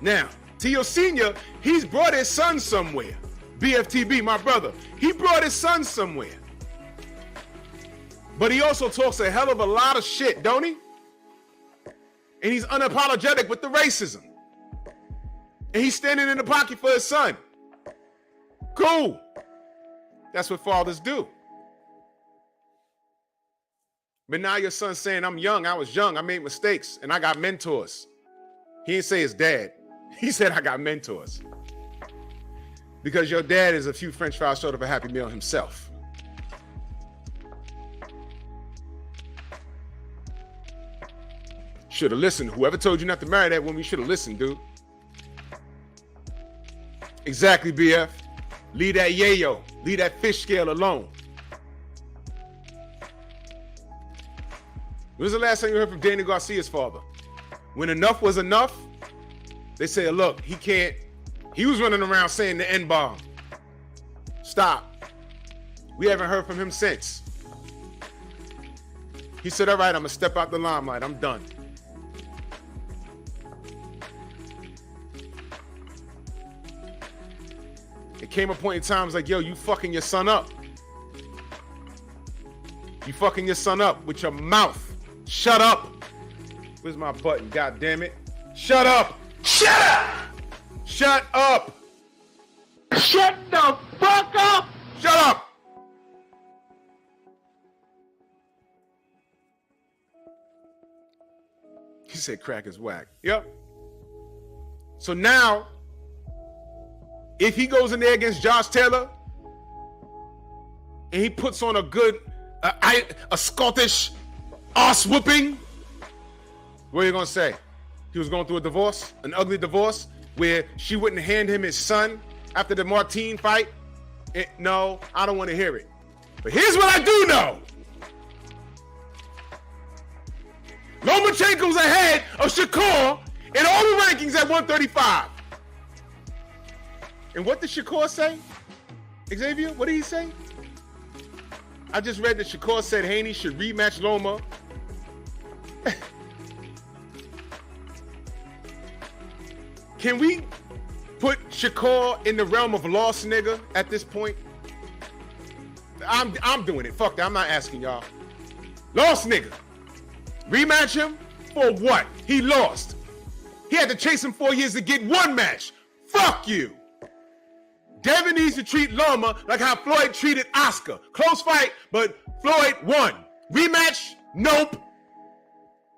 Now, Teo Sr., he's brought his son somewhere. BFTB, my brother, he brought his son somewhere. But he also talks a hell of a lot of shit, don't he? And he's unapologetic with the racism. And he's standing in the pocket for his son. Cool. That's what fathers do. But now your son's saying, I'm young, I was young, I made mistakes, and I got mentors. He didn't say his dad. He said, I got mentors. Because your dad is a few French fries short of a Happy Meal himself. Should have listened. Whoever told you not to marry that woman, you should have listened, dude. Exactly, BF. Leave that yayo. Leave that fish scale alone. When was the last time you heard from Danny Garcia's father? When enough was enough, they said, look, he can't. He was running around saying the N-bomb. Stop. We haven't heard from him since. He said, all right, I'm going to step out the limelight. I'm done. It came a point in time, like, yo, you fucking your son up. You fucking your son up with your mouth. Shut up. Where's my button? God damn it. Shut up. Shut up. Shut up. Shut the fuck up. Shut up. He said crack is whack. Yep. So now, if he goes in there against Josh Taylor and he puts on a good, a Scottish ass whooping, what are you gonna say? He was going through a divorce, an ugly divorce, where she wouldn't hand him his son after the Martine fight? No, I don't want to hear it. But here's what I do know. Lomachenko's ahead of Shakur in all the rankings at 135. And what did Shakur say? Xavier, what did he say? I just read that Shakur said Haney should rematch Loma. Can we put Shakur in the realm of lost nigga at this point? I'm doing it. Fuck that. I'm not asking y'all. Lost nigga. Rematch him for what? He lost. He had to chase him 4 years to get one match. Fuck you. Devin needs to treat Loma like how Floyd treated Oscar. Close fight, but Floyd won. Rematch? Nope.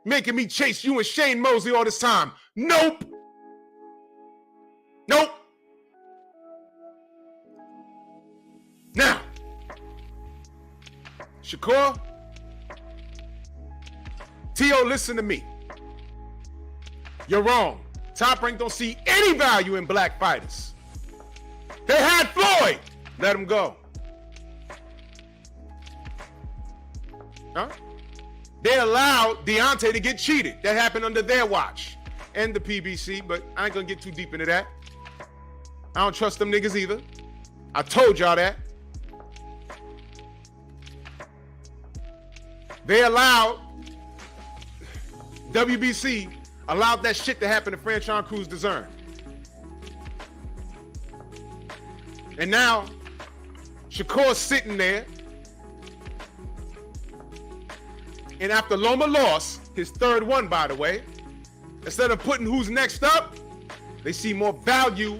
Making me chase you and Shane Mosley all this time. Nope. Nope. Now, Shakur, Teo, listen to me. You're wrong. Top Rank don't see any value in black fighters. They had Floyd. Let him go. Huh? They allowed Deontay to get cheated. That happened under their watch. And the PBC, but I ain't gonna get too deep into that. I don't trust them niggas either. I told y'all that. They allowed, WBC allowed that shit to happen to Franchon Cruz DAZN. And now, Shakur's sitting there. And after Loma lost, his third one, by the way, instead of putting who's next up, they see more value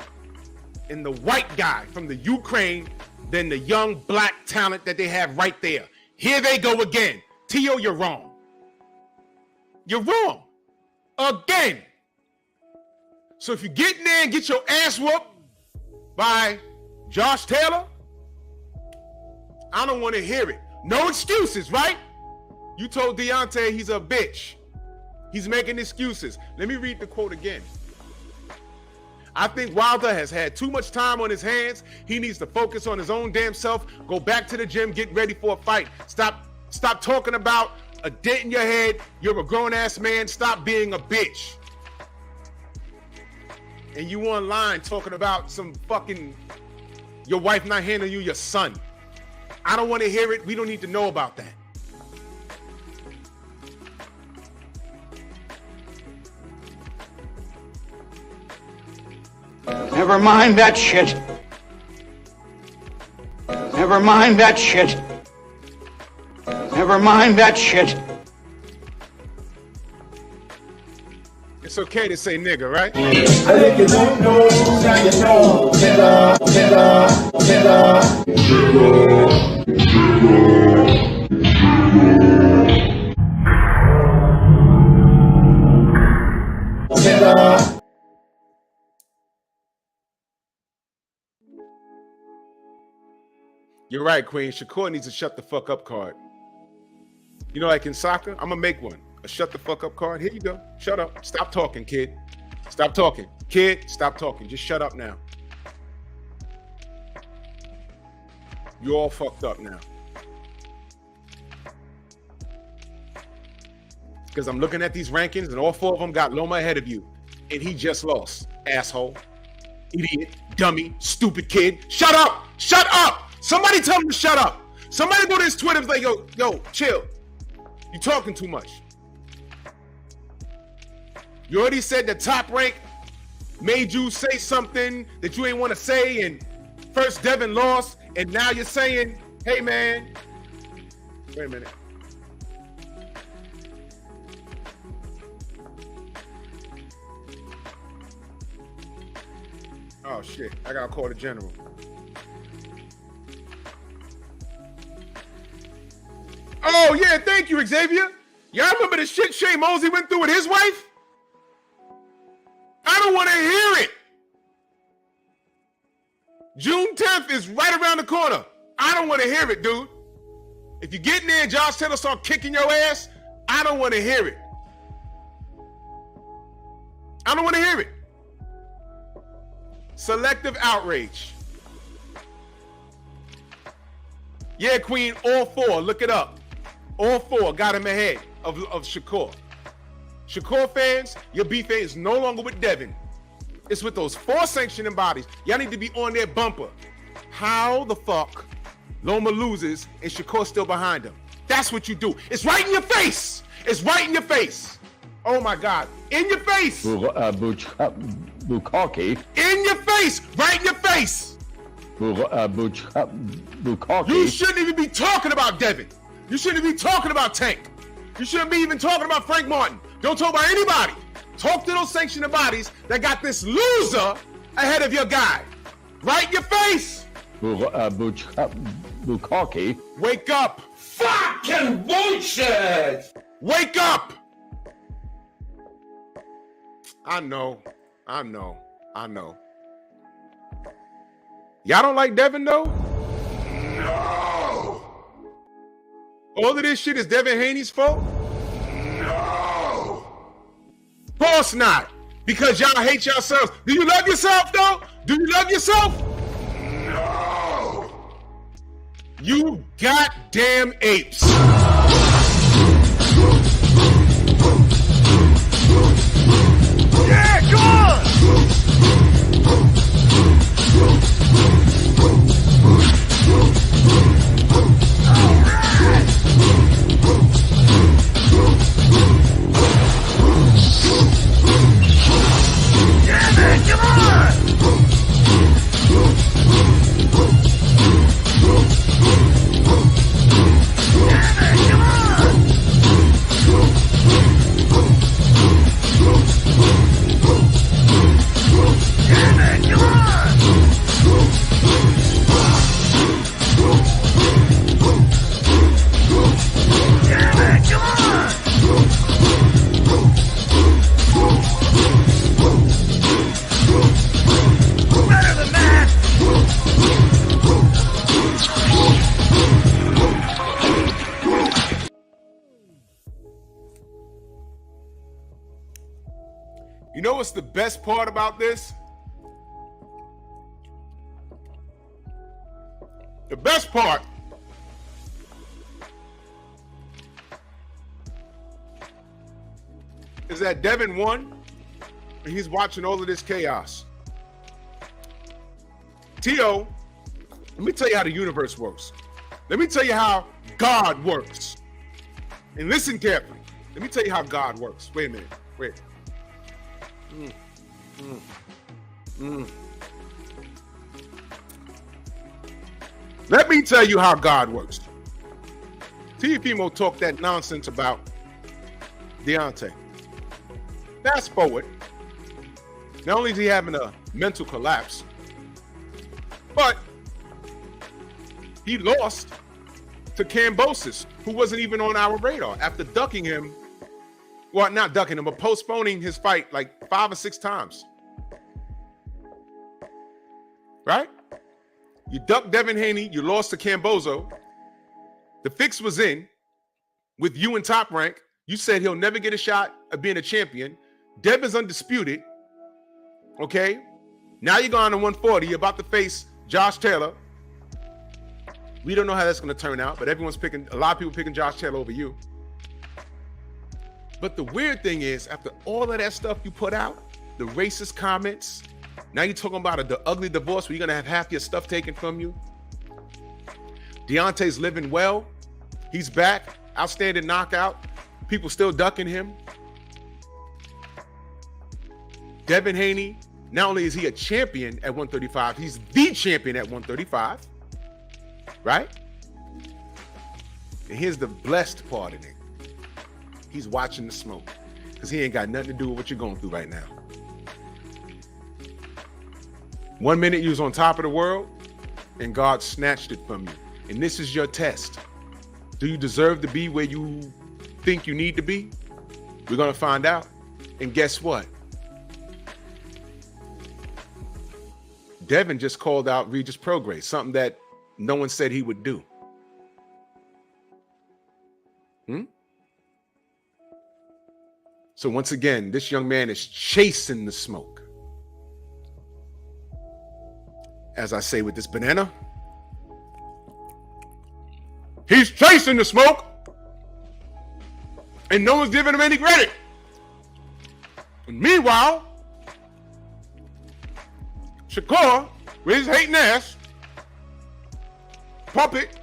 in the white guy from the Ukraine than the young black talent that they have right there. Here they go again. Teo, you're wrong. You're wrong. Again. So if you get in there and get your ass whooped by Josh Taylor, I don't want to hear it. No excuses, right? You told Deontay he's a bitch. He's making excuses. Let me read the quote again. I think Wilder has had too much time on his hands. He needs to focus on his own damn self. Go back to the gym, get ready for a fight. Stop talking about a dent in your head. You're a grown-ass man. Stop being a bitch. And you online talking about some fucking, your wife not handling you, your son. I don't want to hear it. We don't need to know about that. Never mind that shit. Never mind that shit. Never mind that shit. It's okay to say nigga, right? You're right, Queen. Shakur needs a shut the fuck up card. You know, like in soccer, I'm gonna make one. A shut the fuck up card. Here you go. Shut up. Stop talking, kid. Stop talking. Kid, stop talking. Just shut up now. You're all fucked up now. Because I'm looking at these rankings and all 4 of them got Loma ahead of you. And he just lost. Asshole. Idiot. Dummy. Stupid kid. Shut up. Shut up. Somebody tell him to shut up. Somebody go to his Twitter and be like, yo, chill. You talking too much. You already said the Top Rank made you say something that you ain't want to say, and first Devin lost, and now you're saying, hey man, wait a minute. Oh shit, I gotta call the general. Oh yeah, thank you, Xavier. Y'all remember the shit Shane Mosley went through with his wife? I don't want to hear it. June 10th is right around the corner. I don't want to hear it, dude. If you get in there and Josh Taylor start kicking your ass, I don't want to hear it. I don't want to hear it. Selective outrage. Yeah, Queen, all 4. Look it up. All 4 got him ahead of Shakur. Shakur fans, your beef is no longer with Devin. It's with those 4 sanctioning bodies. Y'all need to be on their bumper. How the fuck Loma loses and Shakur's still behind him? That's what you do. It's right in your face. It's right in your face. Oh my God. In your face. Bukaki. In your face. Right in your face. Bukaki. You shouldn't even be talking about Devin. You shouldn't be talking about Tank. You shouldn't be even talking about Frank Martin. Don't talk about anybody. Talk to those sanctioning bodies that got this loser ahead of your guy. Right in your face. Bukaki. Wake up. Fucking bullshit. Wake up. I know. Y'all don't like Devin though? No. All of this shit is Devin Haney's fault? No. Of course not. Because y'all hate yourselves. Do you love yourself though? Do you love yourself? No. You goddamn apes. Yeah, come on. Damn it! You know what's the best part about this? The best part is that Devin won, and he's watching all of this chaos. Tio, let me tell you how the universe works. Let me tell you how God works. And listen carefully. Let me tell you how God works. Wait a minute. Wait. Let me tell you how God works. Teofimo talked that nonsense about Deontay. Fast forward. Not only is he having a mental collapse, but he lost to Kambosos, who wasn't even on our radar after ducking him. Well, not ducking him, but postponing his fight like 5 or 6 times. Right? You ducked Devin Haney, you lost to Kambosos. The fix was in with you in Top Rank. You said he'll never get a shot at being a champion. Devin's undisputed. Okay? Now you're going to 140. You're about to face Josh Taylor. We don't know how that's going to turn out, but everyone's picking, a lot of people picking Josh Taylor over you. But the weird thing is, after all of that stuff you put out, the racist comments, now you're talking about the ugly divorce where you're going to have half your stuff taken from you. Deontay's living well. He's back. Outstanding knockout. People still ducking him. Devin Haney, not only is he a champion at 135, he's the champion at 135. Right? And here's the blessed part of it. He's watching the smoke because he ain't got nothing to do with what you're going through right now. 1 minute you was on top of the world and God snatched it from you. And this is your test. Do you deserve to be where you think you need to be? We're going to find out. And guess what? Devin just called out Regis Prograis, something that no one said he would do. So once again, this young man is chasing the smoke. As I say with this banana, he's chasing the smoke and no one's giving him any credit. And meanwhile, Shakur, with his hating ass, puppet,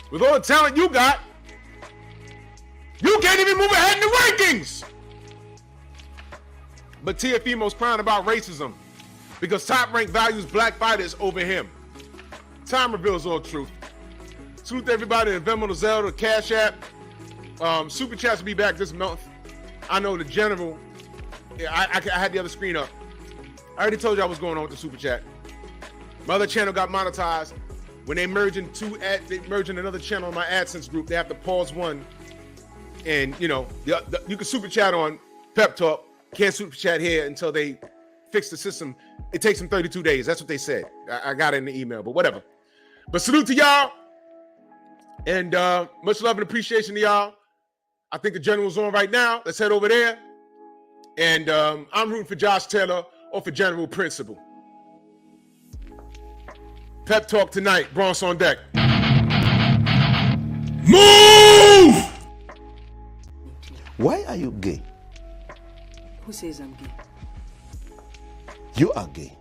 with all the talent you got, you can't even move ahead in the rankings. But Teofimo's crying about racism because Top Rank values black fighters over him. Time reveals all truth. Salute to everybody in Venmo, Zelda, Cash App. Super Chats will be back this month. I know the general. I had the other screen up. I already told you what's going on with the Super Chat. My other channel got monetized. When they merge in another channel in my AdSense group, they have to pause one. And, you know, you can Super Chat on Pep Talk. Can't Super Chat here until they fix the system. It takes them 32 days. That's what they said. I got it in the email, but whatever. But salute to y'all. And much love and appreciation to y'all. I think the general's on right now. Let's head over there. And I'm rooting for Josh Taylor or for General Principle. Pep Talk tonight. Bronx on deck. Move! Why are you gay? Who says I'm gay? You are gay.